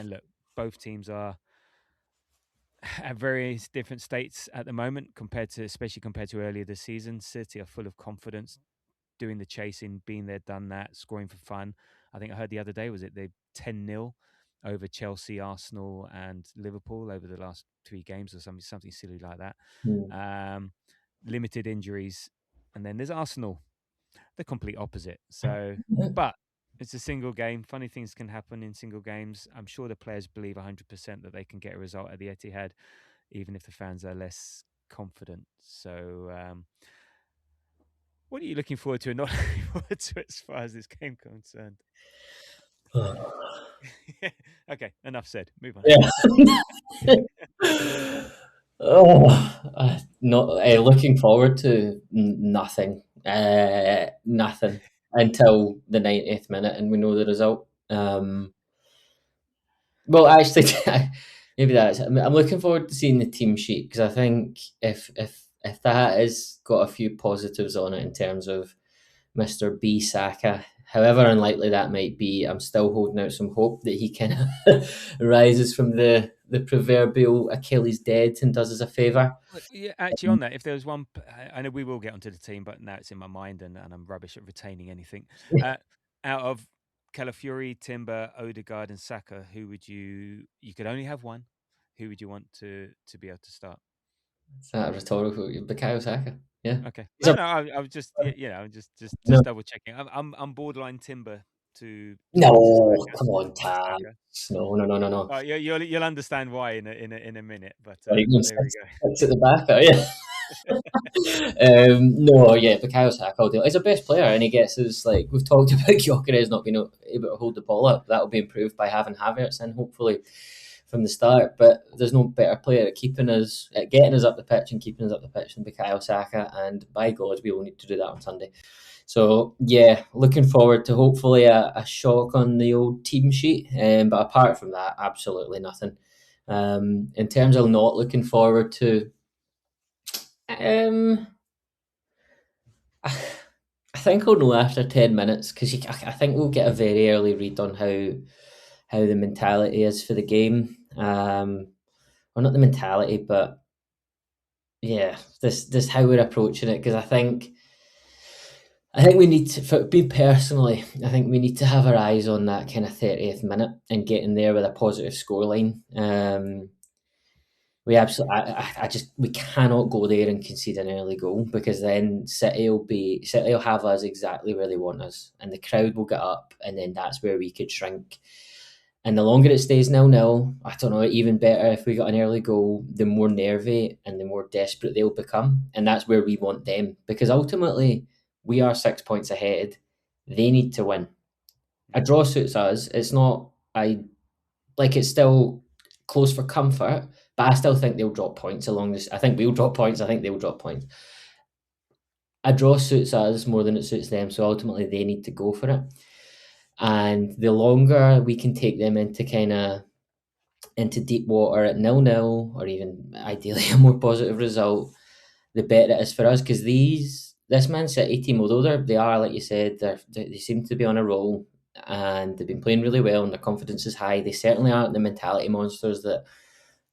look, both teams are at various different states at the moment, especially compared to earlier this season. City are full of confidence, doing the chasing, being there, done that, scoring for fun. I think I heard the other day, they 10-0 over Chelsea, Arsenal, and Liverpool over the last 3 games, or something silly like that. Limited injuries, and then there's Arsenal, the complete opposite. So, but it's a single game. Funny things can happen in single games. I'm sure the players believe 100% that they can get a result at the Etihad, even if the fans are less confident. So, what are you looking forward to and not looking forward to as far as this game concerned? Okay, enough said. Move on. Yeah. Looking forward to nothing. Nothing until the 90th minute, and we know the result. Well, actually, maybe that's. I'm looking forward to seeing the team sheet, because I think if that has got a few positives on it in terms of Mr. B Saka, however unlikely that might be, I'm still holding out some hope that he kind of rises from the proverbial Achilles dead and does us a favour. Yeah, actually, on that, if there was one, I know we will get onto the team, but now it's in my mind, and I'm rubbish at retaining anything. Out of Calafiori, Timber, Odegaard, and Saka, who would you could only have one. Who would you want to be able to start? Is that a rhetorical? Bukayo Saka. Yeah. Okay. He's No, a no. I was just, I'm no, just double checking. I'm borderline timber to no. Saka. Come on, To Tam. Saka. No, no, no, no, no. You'll understand why in a minute. But Right, you there we sits at the back, are you? No, yeah, Bukayo Saka will do. He's a best player, and he gets his like we've talked about. Gyökeres not being able to hold the ball up. That'll be improved by having Havertz in, hopefully, from the start. But there's no better player at getting us up the pitch and keeping us up the pitch than Bukayo Saka. And by God, we will need to do that on Sunday. So yeah, looking forward to hopefully a shock on the old team sheet. But apart from that, absolutely nothing. In terms of not looking forward to. I think I'll know after 10 minutes because I think we'll get a very early read on how the mentality is for the game. Or not the mentality, but yeah, this how we're approaching it. Because I think we need to, for me personally, I think we need to have our eyes on that kind of 30th minute and getting there with a positive scoreline. We absolutely, I just we cannot go there and concede an early goal because then City will have us exactly where they want us, and the crowd will get up, and then that's where we could shrink. And the longer it stays 0-0, I don't know, even better if we got an early goal, the more nervy and the more desperate they'll become, and that's where we want them because ultimately we are 6 points ahead. They need to win. A draw suits us. It's not it's still close for comfort, but I still think they'll drop points along this. I think we'll drop points. I think they'll drop points. A draw suits us more than it suits them, so ultimately they need to go for it. And the longer we can take them into deep water at 0-0, or even ideally a more positive result, the better it is for us. Because this Man City team, although they are like you said, they seem to be on a roll and they've been playing really well and their confidence is high. They certainly aren't the mentality monsters that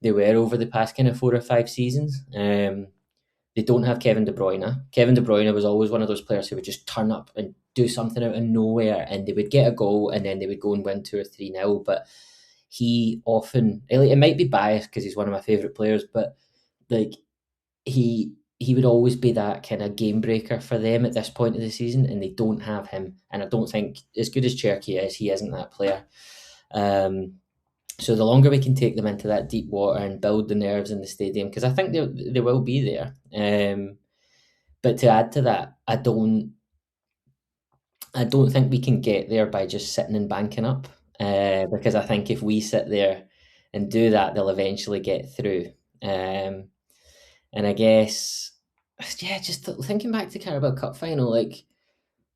they were over the past kind of 4 or 5 seasons. They don't have Kevin De Bruyne. Kevin De Bruyne was always one of those players who would just turn up and do something out of nowhere, and they would get a goal, and then they would go and win 2 or 3-0. But he often, it might be biased because he's one of my favourite players, but like he would always be that kind of game breaker for them at this point of the season, and they don't have him. And I don't think, as good as Cherky is, he isn't that player. So the longer we can take them into that deep water and build the nerves in the stadium, because I think they will be there. But to add to that, I don't think we can get there by just sitting and banking up. Because I think if we sit there and do that, they'll eventually get through. And I guess, yeah, just thinking back to Carabao Cup final,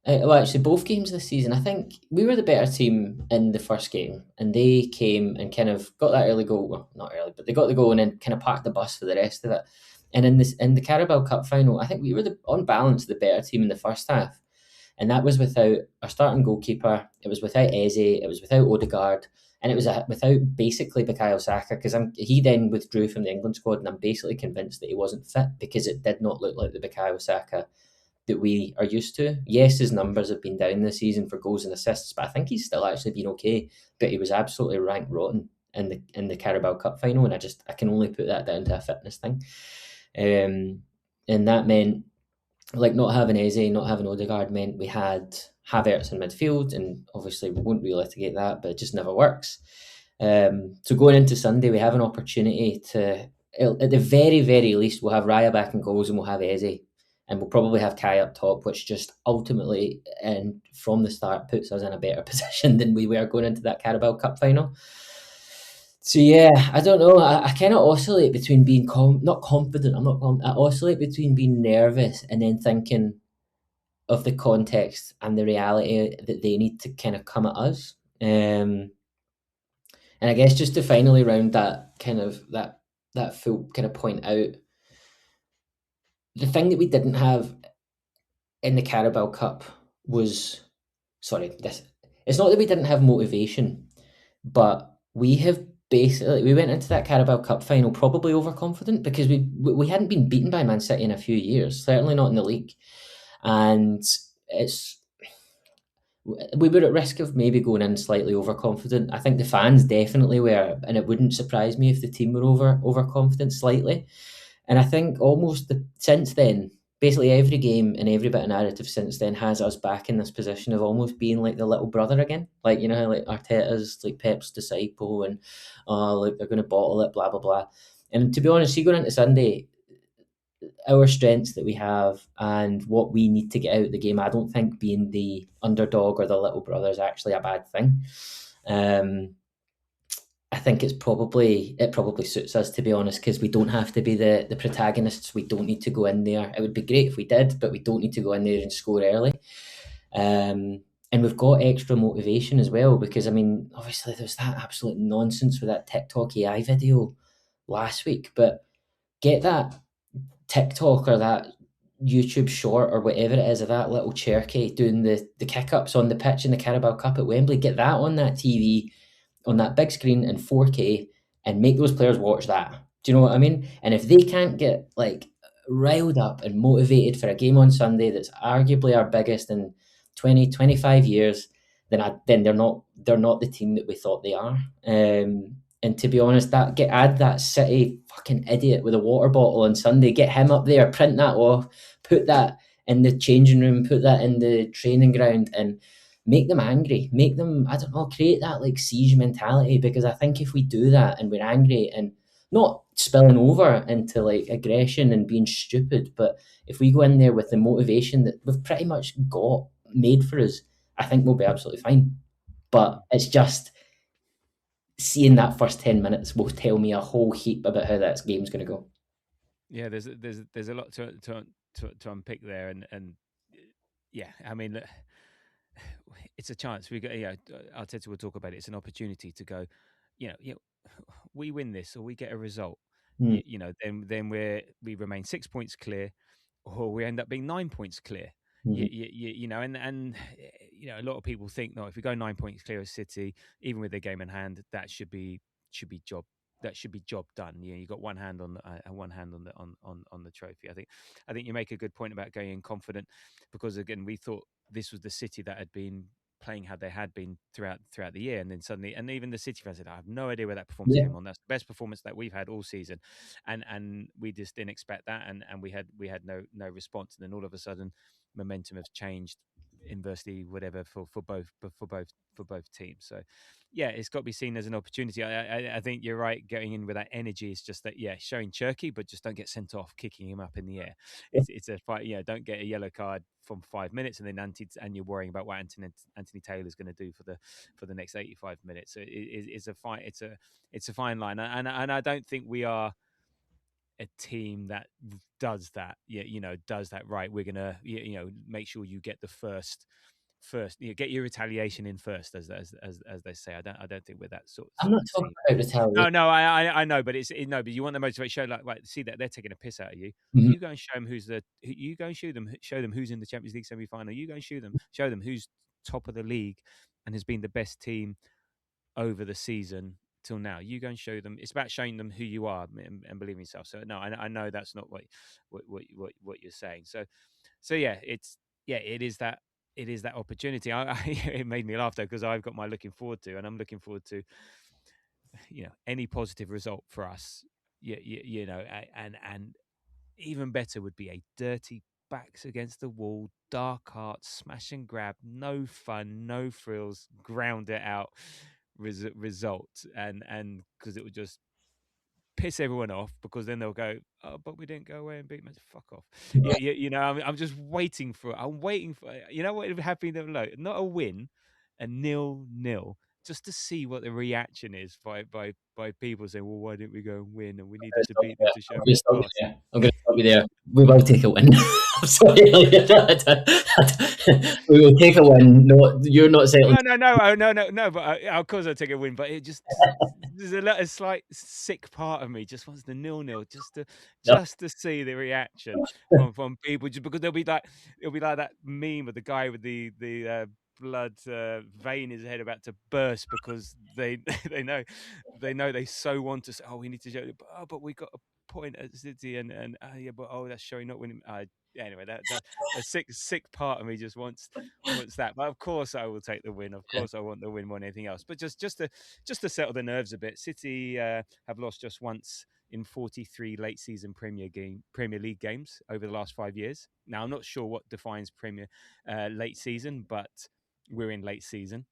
well, actually, both games this season, I think we were the better team in the first game, and they came and kind of got that early goal. Well, not early, but they got the goal and then kind of parked the bus for the rest of it. And in the Carabao Cup final, I think we were on balance the better team in the first half, and that was without our starting goalkeeper. It was without Eze. It was without Odegaard, and it was without basically Bukayo Saka because he then withdrew from the England squad, and I'm basically convinced that he wasn't fit because it did not look like the Bukayo Saka that we are used to. Yes, his numbers have been down this season for goals and assists, but I think he's still actually been okay. But he was absolutely ranked rotten in the Carabao Cup final, and I can only put that down to a fitness thing. And that meant not having Eze, not having Odegaard meant we had Havertz in midfield, and obviously we won't relitigate that, but it just never works. So going into Sunday, we have an opportunity to, at the very, very least, we'll have Raya back in goals and we'll have Eze. And we'll probably have Kai up top, which just ultimately and from the start puts us in a better position than we were going into that Carabao Cup final. So yeah, I don't know. I kind of oscillate between being not confident. I oscillate between being nervous and then thinking of the context and the reality that they need to kind of come at us. And I guess just to finally round that kind of that full kind of point out, the thing that we didn't have in the Carabao Cup was, it's not that we didn't have motivation, but we went into that Carabao Cup final probably overconfident because we hadn't been beaten by Man City in a few years, certainly not in the league. And we were at risk of maybe going in slightly overconfident. I think the fans definitely were, and it wouldn't surprise me if the team were overconfident slightly. And I think almost since then, basically every game and every bit of narrative since then has us back in this position of almost being like the little brother again. Like, you know, how like Arteta's like Pep's disciple and, like they're going to bottle it, blah, blah, blah. And to be honest, see, going into Sunday, our strengths that we have and what we need to get out of the game, I don't think being the underdog or the little brother is actually a bad thing. I think it probably suits us, to be honest, because we don't have to be the protagonists. We don't need to go in there. It would be great if we did, but we don't need to go in there and score early. And we've got extra motivation as well, because I mean, obviously there's that absolute nonsense with that TikTok AI video last week, but get that TikTok or that YouTube short or whatever it is of that little Cherokee doing the kick-ups on the pitch in the Carabao Cup at Wembley. Get that on that TV, on that big screen in 4K, and make those players watch that. Do you know what I mean? And if they can't get like riled up and motivated for a game on Sunday that's arguably our biggest in 20, 25 years, then they're not the team that we thought they are. And to be honest, add that City fucking idiot with a water bottle on Sunday, get him up there, print that off, put that in the changing room, put that in the training ground, and make them angry. Make them, I don't know, create that like siege mentality, because I think if we do that and we're angry and not spilling over into like aggression and being stupid, but if we go in there with the motivation that we've pretty much got made for us, I think we'll be absolutely fine. But it's just seeing that first 10 minutes will tell me a whole heap about how that game's going to go. Yeah, there's a lot to unpick there, and yeah, I mean, it's a chance. We got, Arteta will talk about it. It's an opportunity to go, we win this or we get a result, then we remain 6 points clear, or we end up being 9 points clear. And a lot of people think, no, if we go 9 points clear of City, even with their game in hand, that should be job done. You got one hand on the trophy. I think you make a good point about going in confident, because again, we thought this was the City that had been playing how they had been throughout the year, and then suddenly, and even the City fans said, I have no idea where that performance came on. That's the best performance that we've had all season, and we just didn't expect that, and we had no response, and then all of a sudden momentum has changed inversely, whatever, for both teams. So yeah, it's got to be seen as an opportunity. I think you're right, going in with that energy is just that, showing Cherky, but just don't get sent off kicking him up in the air. It's a fight. Don't get a yellow card from 5 minutes and then you're worrying about what Anthony Taylor's going to do for the next 85 minutes. So it's a fight. It's a fine line, and I don't think we are a team that does that. Does that right. We're gonna make sure you get the first, get your retaliation in first, as they say. I don't think we're that sort. I'm not talking about retaliation. No, I know, but but you want the motivation. Show like see that they're taking a piss out of you. Mm-hmm. You go and show them you go and show them who's in the Champions League semi-final. You go and show them who's top of the league and has been the best team over the season till now. You go and show them. It's about showing them who you are and believe in yourself. So no, I know that's not what you're saying. So yeah, it is that opportunity. It made me laugh though, because I've got my looking forward to, and I'm looking forward to any positive result for us. And even better would be a dirty backs against the wall, dark heart, smash and grab, no fun, no frills, ground it out result, and because it would just piss everyone off, because then they'll go, oh, but we didn't go away and beat them. Fuck off. I'm just waiting for what would have been not a win, a 0-0, just to see what the reaction is by people saying, well, why didn't we go and win, and we needed to beat them to show class. I'm going to stop you there. We will take a win. I'm sorry. We will take a win. No, you're not saying. No. But of course I'll take a win. But it just there's a slight sick part of me just wants the 0-0 just to see the reaction from people, just because it'll be like that meme of the guy with the blood vein in his head about to burst, because they know they so want to say, oh, we need to show it, but we got a point at City, and that's showing not winning. Anyway, that a sick part of me just wants that. But of course I will take the win. Of course I want the win more than anything else. But just to settle the nerves a bit. City have lost just once in 43 late season Premier League games over the last 5 years. Now, I'm not sure what defines late season, but we're in late season.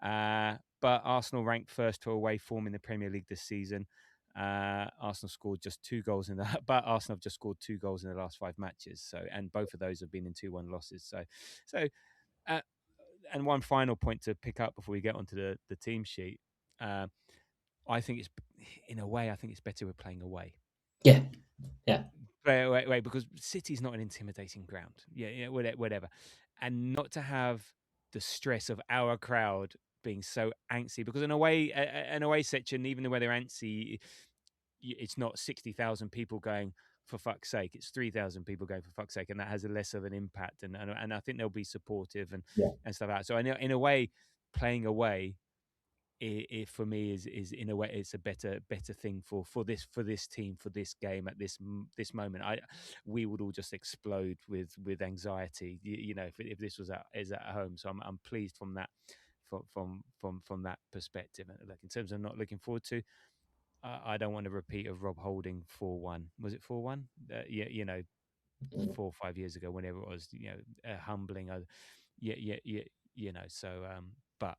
But Arsenal ranked first to away form in the Premier League this season. Arsenal scored just 2 goals in that, but Arsenal have just scored 2 goals in the last 5 matches. So, and both of those have been in 2-1 losses. And one final point to pick up before we get onto the team sheet. I think it's better we're playing away. Yeah. Wait, because City's not an intimidating ground. Yeah, whatever. And not to have the stress of our crowd being so angsty, because an away section, even though they're antsy, it's not 60,000 people going, for fuck's sake. It's 3,000 people going, for fuck's sake, and that has a less of an impact. And I think they'll be supportive and stuff like that. So in a way, playing away, it for me is in a way it's a better thing for this team, for this game at this moment. We would all just explode with anxiety, if this was at home. So I'm pleased from that from that perspective. And like in terms of not looking forward to, I don't want a repeat of Rob Holding 4-1. Was it 4-1? 4 or 5 years ago, whenever it was, humbling. So but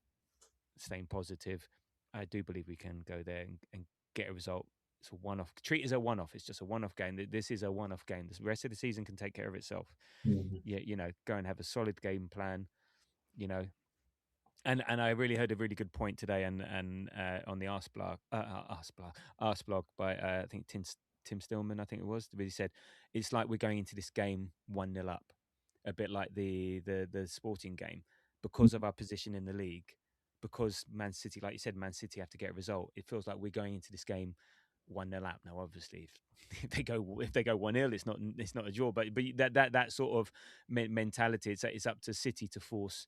staying positive, I do believe we can go there and get a result. It's a one-off. Treat it as a one-off. It's just a one-off game. This is a one-off game. The rest of the season can take care of itself. Mm-hmm. Go and have a solid game plan. And I really heard a really good point today, and on the Arse blog by I think Tim Stillman, I think it was, where he said it's like we're going into this game 1-0 up, a bit like the Sporting game, because of our position in the league, because Man City, like you said, Man City have to get a result. It feels like we're going into this game 1-0 up. Now, obviously, if they go 1-0, it's not a draw, but that sort of mentality, it's up to City to force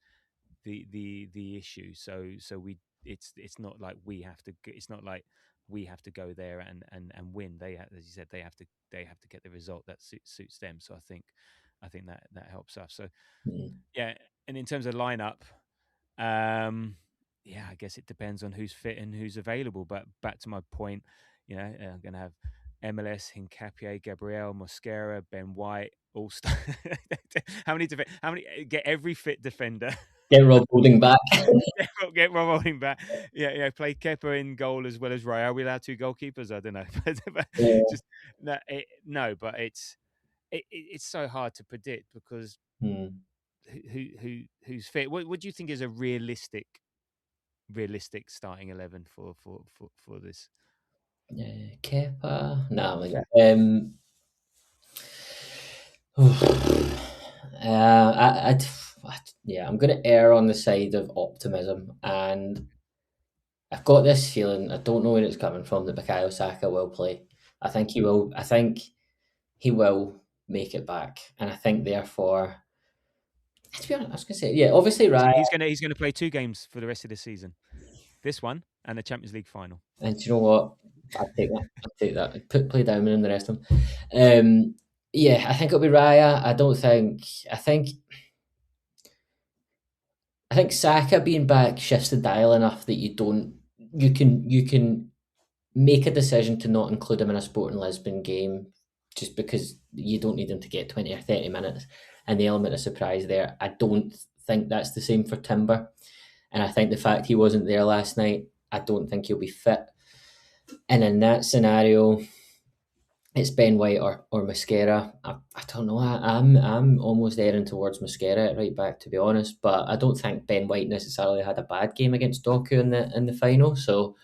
the issue. So it's not like we have to go there and win. They, as you said, they have to get the result that suits them. So I think that helps us. So yeah, and in terms of lineup, I guess it depends on who's fit and who's available. But back to my point, I'm going to have MLS, Hincapié, Gabriel, Mosquera, Ben White, all how many get every fit defender. Get Rob Holding back. Get Rob Holding back. Yeah. Play Kepa in goal as well as Ray. Are we allowed 2 goalkeepers? I don't know. Just no, but it's so hard to predict because who's fit. What do you think is a realistic starting 11 for this? Kepa. No, I'm going to err on the side of optimism, and I've got this feeling, I don't know where it's coming from, that Bukayo Saka will play. I think he will. I think he will make it back, and I think therefore, to be honest, I was going to say, obviously, Raya. He's going to play 2 games for the rest of the season. This one and the Champions League final. And do you know what? I'll take that. Play Diamond and the rest of them. I think it'll be Raya. I think Saka being back shifts the dial enough that you can make a decision to not include him in a Sporting Lisbon game just because you don't need him to get 20 or 30 minutes, and the element of surprise there. I don't think that's the same for Timber, and I think the fact he wasn't there last night, I don't think he'll be fit. And in that scenario, it's Ben White or Mosquera. I don't know. I'm almost erring towards Mosquera at right back, to be honest. But I don't think Ben White necessarily had a bad game against Doku in the final. So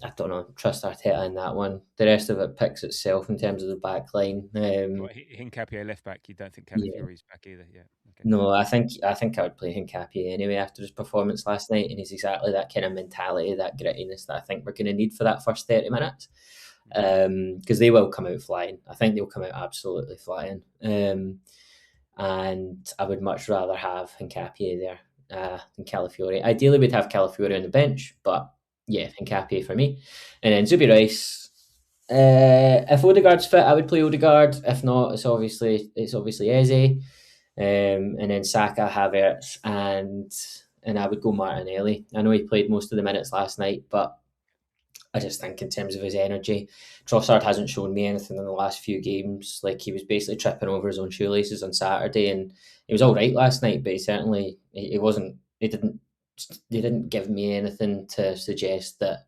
I don't know. Trust Arteta in that one. The rest of it picks itself in terms of the back line. Hincapié left back. You don't think Calafiori's back either? Yeah. Okay. No, I think I would play Hincapié anyway after his performance last night, and he's exactly that kind of mentality, that grittiness that I think we're going to need for that first 30 minutes. Because they will come out flying. I think they'll come out absolutely flying. And I would much rather have Hincapié there than Calafiori. Ideally, we'd have Calafiori on the bench, but yeah, Hincapié for me. And then Zubi Rice. If Odegaard's fit, I would play Odegaard. If not, it's obviously Eze. And then Saka, Havertz, and I would go Martinelli. I know he played most of the minutes last night, but I just think in terms of his energy, Trossard hasn't shown me anything in the last few games. Like, he was basically tripping over his own shoelaces on Saturday, and he was all right last night, but he wasn't. They didn't give me anything to suggest that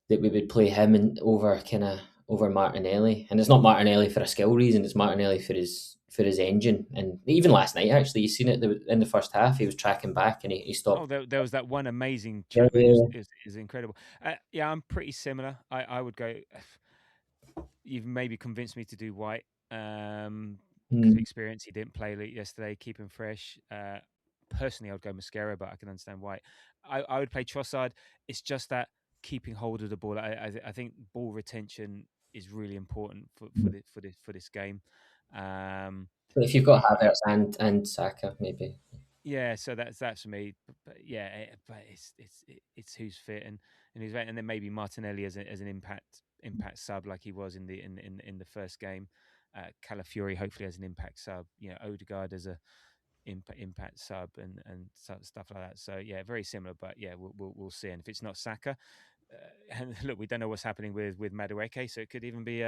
we would play him over Martinelli. And it's not Martinelli for a skill reason; it's Martinelli for his engine. And even last night, actually, you seen it in the first half. He was tracking back and he stopped. Oh, there was that one amazing Yeah, chunk that is incredible. Yeah, I'm pretty similar. I would go. You've maybe convinced me to do White because of experience. He didn't play late yesterday. Keep him fresh. Personally, I would go Mascara, but I can understand White. I would play Trossard. It's just that keeping hold of the ball. I think ball retention is really important for this game. But if you've got Havertz and Saka, maybe. Yeah, so that's for me. But yeah, but it's who's fit and who's fit, and then maybe Martinelli as an impact sub like he was in the first game. Calafiori hopefully as an impact sub. Odegaard as a impact sub and stuff like that. So yeah, very similar. But yeah, we'll see. And if it's not Saka, and look, we don't know what's happening with Madueke, so it could even be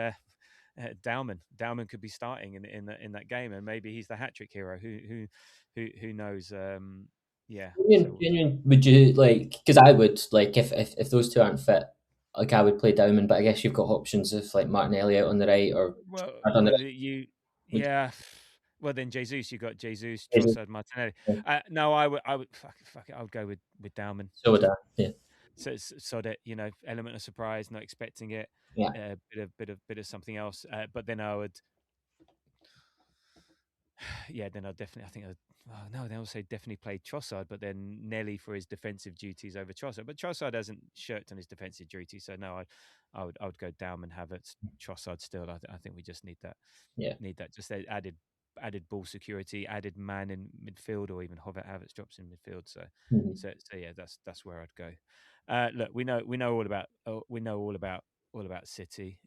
Dowman. Dowman could be starting in that game, and maybe he's the hat trick hero. Who knows? Yeah. Genuine, would you like? Because I would like if those two aren't fit, like I would play Dowman. But I guess you've got options of like Martinelli out on the right or Well, Trossard on the right. Would yeah. Well, then Jesus, you got Jesus, you, Trossard, Martinelli. yeah. No, I would fuck it. I would go with Dowman. So would I. Yeah. So that element of surprise, not expecting it, Yeah. bit of something else. But then I would, yeah, then I definitely, I think, no, they all say definitely play Trossard, but then Nelly for his defensive duties over Trossard. But Trossard hasn't shirked on his defensive duties, so no, I would go down and have it Trossard still. I think we just need that. Yeah. Need that just added ball security, added man in midfield, or even Havertz drops in midfield. So, Mhm. so yeah, that's where I'd go. Look, we know all about City.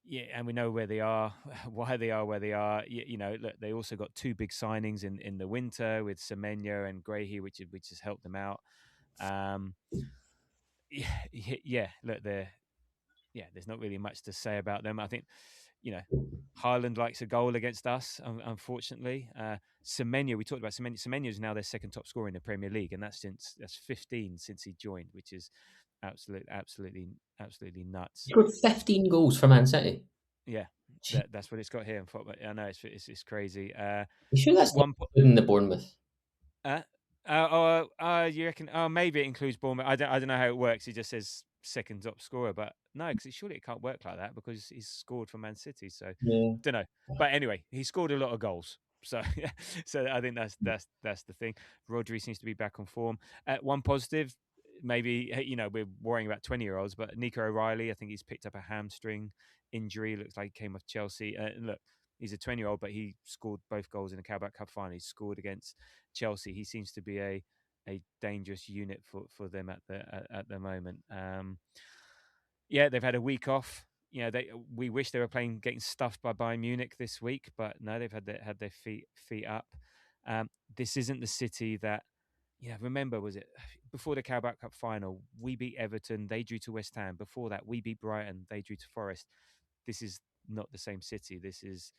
Yeah, and we know where they are, why they are where they are. Look, they also got two big signings in the winter with Semenyo and Grahy, which has helped them out. Yeah. Look, there's not really much to say about them. I think, Haaland likes a goal against us, unfortunately. Semenyo, we talked about Semenyo. Semenyo is now their second top scorer in the Premier League, and that's 15 since he joined, which is absolutely nuts. He scored 15 goals for Man City. Yeah, that's what it's got here in football. I know it's crazy. You sure that's not including the Bournemouth? You reckon? Oh, maybe it includes Bournemouth. I don't know how it works. It just says second top scorer, but no, because surely it can't work like that because he's scored for Man City. So Yeah. don't know. But anyway, he scored a lot of goals. So so I think that's the thing. Rodri seems to be back on form. One positive, maybe we're worrying about 20-year-olds, but Nico O'Reilly, I think he's picked up a hamstring injury. Looks like he came off Chelsea. And look, he's a 20-year-old, but he scored both goals in the Carabao Cup final. He scored against Chelsea. He seems to be a dangerous unit for them at the moment. Yeah, they've had a week off. We wish they were getting stuffed by Bayern Munich this week, but no, they've had their feet up. This isn't the City that, remember, was it before the Carabao Cup final? We beat Everton, they drew to West Ham. Before that, we beat Brighton, they drew to Forest. This is not the same City. This is,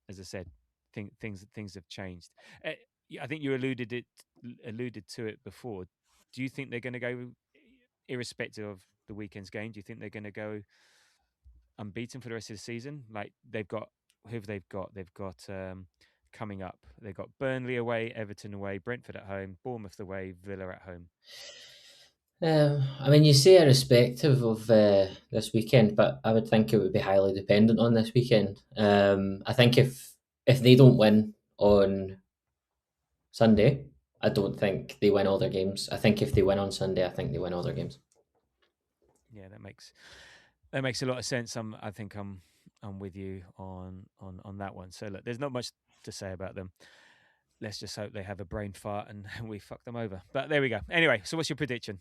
as I said, things have changed. I think you alluded to it before. Do you think they're going to go, irrespective of the weekend's game? Do you think they're going to go unbeaten for the rest of the season? Like they've got, who have they've got? They've got coming up. They've got Burnley away, Everton away, Brentford at home, Bournemouth away, Villa at home. I mean, you say irrespective of this weekend, but I would think it would be highly dependent on this weekend. I think if they don't win on Sunday, I don't think they win all their games. I think if they win on Sunday, I think they win all their games. Yeah, that makes a lot of sense. I think I'm with you on that one. So look, there's not much to say about them. Let's just hope they have a brain fart and we fuck them over. But there we go. Anyway, so what's your prediction?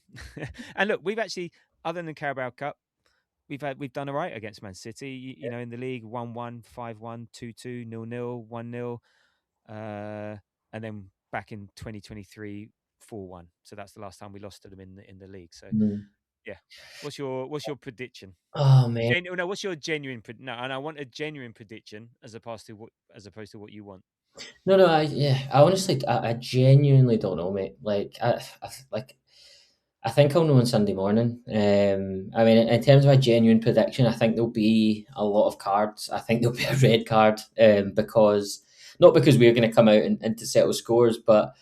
And look, we've actually, other than the Carabao Cup, we've done all right against Man City. In the league, 1-1, 5-1, 2-2, 0-0, 1-0, and then back in 2023, 4-1. So that's the last time we lost to them in the league. So Yeah. What's your prediction? Oh man, No, what's your genuine? No, and I want a genuine prediction as opposed to what you want. no, I honestly, I genuinely don't know, mate. I think I'll know on Sunday morning. I mean, in terms of a genuine prediction, I think there'll be a lot of cards. I think there'll be a red card, because not because we're going to come out and to settle scores, but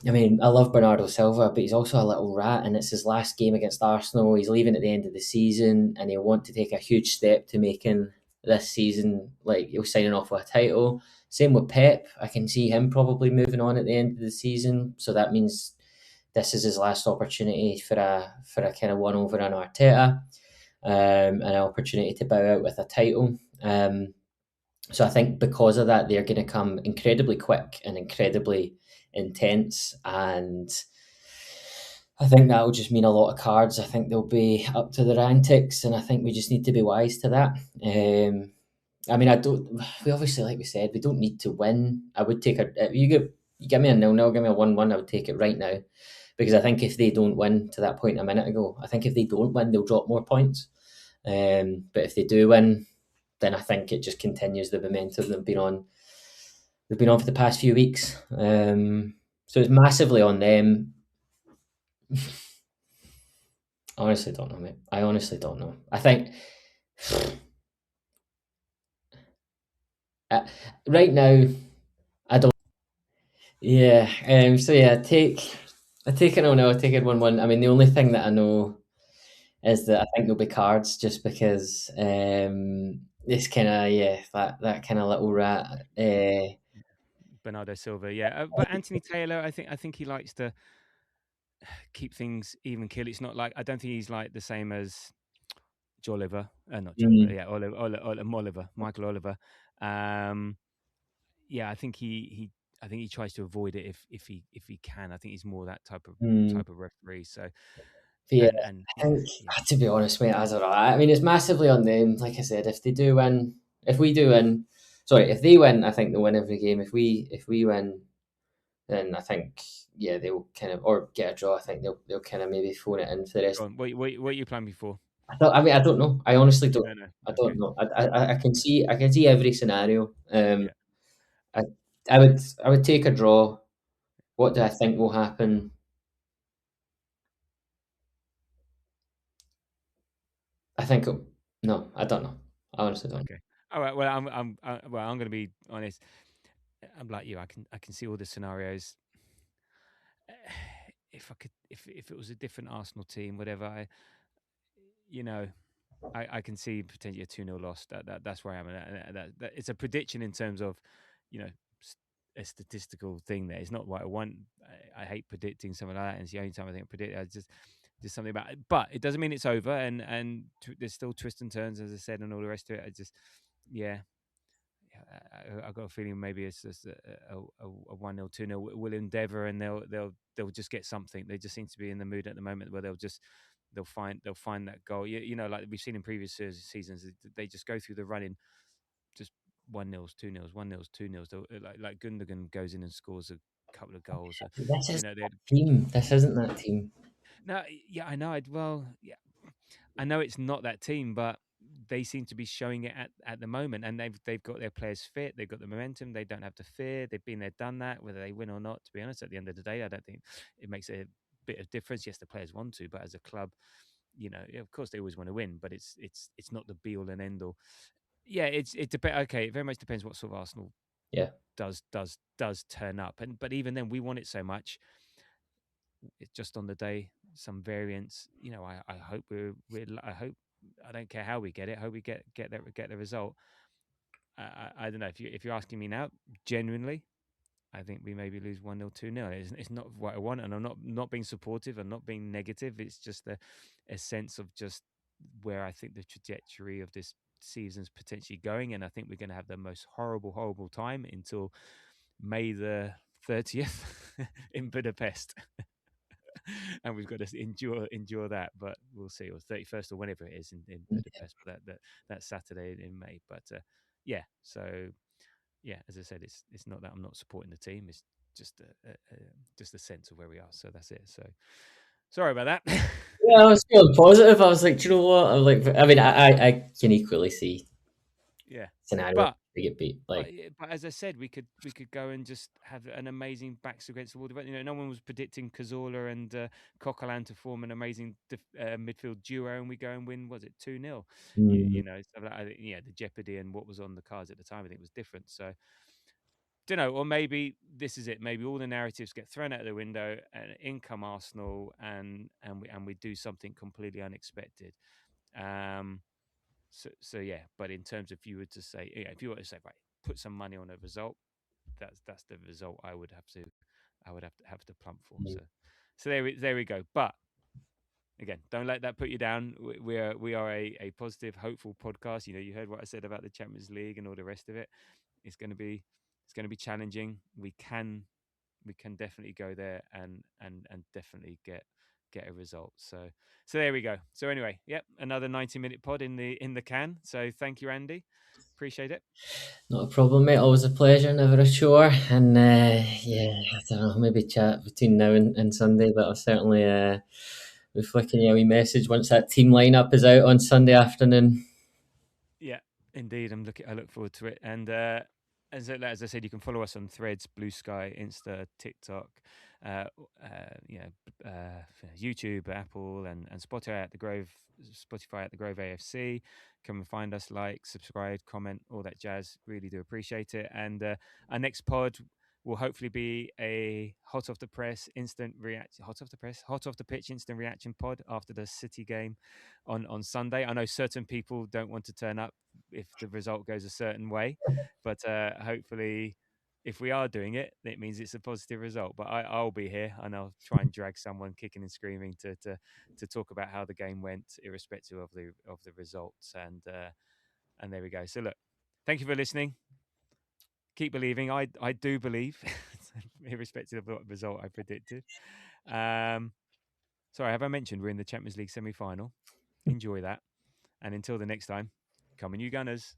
I mean, I love Bernardo Silva, but he's also a little rat, and it's his last game against Arsenal. He's leaving at the end of the season, and he'll want to take a huge step to making this season, like he'll signing off with a title. Same with Pep. I can see him probably moving on at the end of the season, so that means this is his last opportunity for a kind of one over on Arteta, an opportunity to bow out with a title. So I think because of that, they're going to come incredibly quick and incredibly intense, and I think that will just mean a lot of cards. I think they'll be up to their antics, and I think we just need to be wise to that. I mean, I don't. We obviously, like we said, we don't need to win. I would take a. If you give me a 0-0, give me a 1-1. I would take it right now, because I think if they don't win, to that point a minute ago, I think if they don't win, they'll drop more points. But if they do win, then I think it just continues the momentum they've been on. They've been on for the past few weeks. So it's massively on them. I honestly don't know, mate. I honestly don't know. I think right now, I don't. Yeah. So yeah, I take it. Oh no, I take it 1-1. I mean, the only thing that I know is that I think there'll be cards, just because this kind of, yeah, that kind of little rat. Bernardo Silva, yeah, but Anthony Taylor, I think he likes to keep things even kill. It's not like, I don't think he's like the same as Joliver, not Joliver, Mm, yeah, Michael Oliver. Um, yeah, I think he tries to avoid it if he can. I think he's more that mm. type of referee. So Yeah, and I yeah, think, yeah, to be honest, mate, I don't know. I mean, it's massively on them. Like I said, if they do win, if we do win, sorry, if they win, I think they'll win every game. If we win, then I think, yeah, they'll kind of, or get a draw. I think they'll kind of maybe phone it in for the Go rest. on. What are you planning for? I mean, I don't know. I honestly don't. No, no, I don't okay, know. I can see every scenario. yeah. I I would take a draw. What do I think will happen? I think no, I don't know. I honestly don't. Okay. All right. Well, I'm going to be honest. I'm like you. I can see all the scenarios. If I could, if it was a different Arsenal team, whatever, you know, I can see potentially a 2-0 loss. That's where I am. And that it's a prediction in terms of, you know, a statistical thing. There, it's not what I want. I hate predicting something like that. And it's the only time I think I predict. I just something about it. But it doesn't mean it's over. And there's still twists and turns, as I said, and all the rest of it. Yeah. I've got a feeling maybe it's just a 1-0, 2-0 will endeavour, and they'll just get something. They just seem to be in the mood at the moment where they'll find that goal. Like we've seen in previous seasons, they just go through the running, just 1-0s, 2-0s, 1-0s, 2-0s. Like Gundogan goes in and scores a couple of goals. This You is know, that team. This isn't that team. no, yeah, I know. Yeah, I know it's not that team, but they seem to be showing it at the moment, and they've got their players fit. They've got the momentum. They don't have to fear. They've been there, done that. Whether they win or not, to be honest, at the end of the day, I don't think it makes a bit of difference. Yes, the players want to, but as a club, of course they always want to win, but it's not the be all and end all. Yeah, it depends. Okay, it very much depends what sort of Arsenal Yeah. does turn up, but even then, we want it so much. It's just on the day, some variance. I hope I hope, I don't care how we get it. I hope we get the result. I don't know if you're asking me now, genuinely, I think we maybe lose 1-0, 2-0. It's not what I want, and I'm not being supportive and not being negative. It's just a sense of just where I think the trajectory of this season's potentially going, and I think we're going to have the most horrible time until May the 30th in Budapest. And we've got to endure that, but we'll see, or 31st or whenever it is in Budapest, but that Saturday in May. But yeah, so yeah, as I said, it's not that I'm not supporting the team. It's just just a sense of where we are. So that's it. So Sorry about that. Yeah, I was feeling positive. I was like, do you know what? I'm like, I mean, I can equally see Yeah, scenario but they get beat. Like, but as I said, we could go and just have an amazing backs against the wall. You know, no one was predicting Cazorla and Coquelin to form an amazing midfield duo, and we go and win. Was it 2-0? You know, stuff like that. Yeah, the jeopardy and what was on the cards at the time, I think, was different. So, don't know, or maybe this is it. Maybe all the narratives get thrown out the window, and in come Arsenal, and we do something completely unexpected. So yeah, but in terms of, if you were to say, if you were to say, right, put some money on a result, that's the result I would have to plump for. So there we go. But again, don't let that put you down. We are a positive, hopeful podcast. You know, you heard what I said about the Champions League and all the rest of it. It's going to be challenging. We can definitely go there and definitely get a result. So there we go. So anyway, yep, another 90-minute pod in the can. So thank you, Andy. Appreciate it. not a problem, mate. Always a pleasure, never a chore. And yeah, I don't know, maybe chat between now and Sunday, but I'll certainly be flicking you a wee message once that team lineup is out on Sunday afternoon. Yeah, indeed. I look forward to it. And as I said, you can follow us on Threads, Blue Sky, Insta, TikTok, YouTube, Apple, and Spotify at the Grove. AFC. Come and find us, like, subscribe, comment, all that jazz. Really do appreciate it. And our next pod will hopefully be a hot off the pitch instant reaction pod after the City game on Sunday. I know certain people don't want to turn up if the result goes a certain way, but hopefully, if we are doing it, it means it's a positive result. But I'll be here, and I'll try and drag someone kicking and screaming to talk about how the game went, irrespective of the results. And there we go. So look, thank you for listening. Keep believing. I do believe, irrespective of what result I predicted. Sorry, have I mentioned we're in the Champions League semi-final? Enjoy that. And until the next time, come on, you Gunners.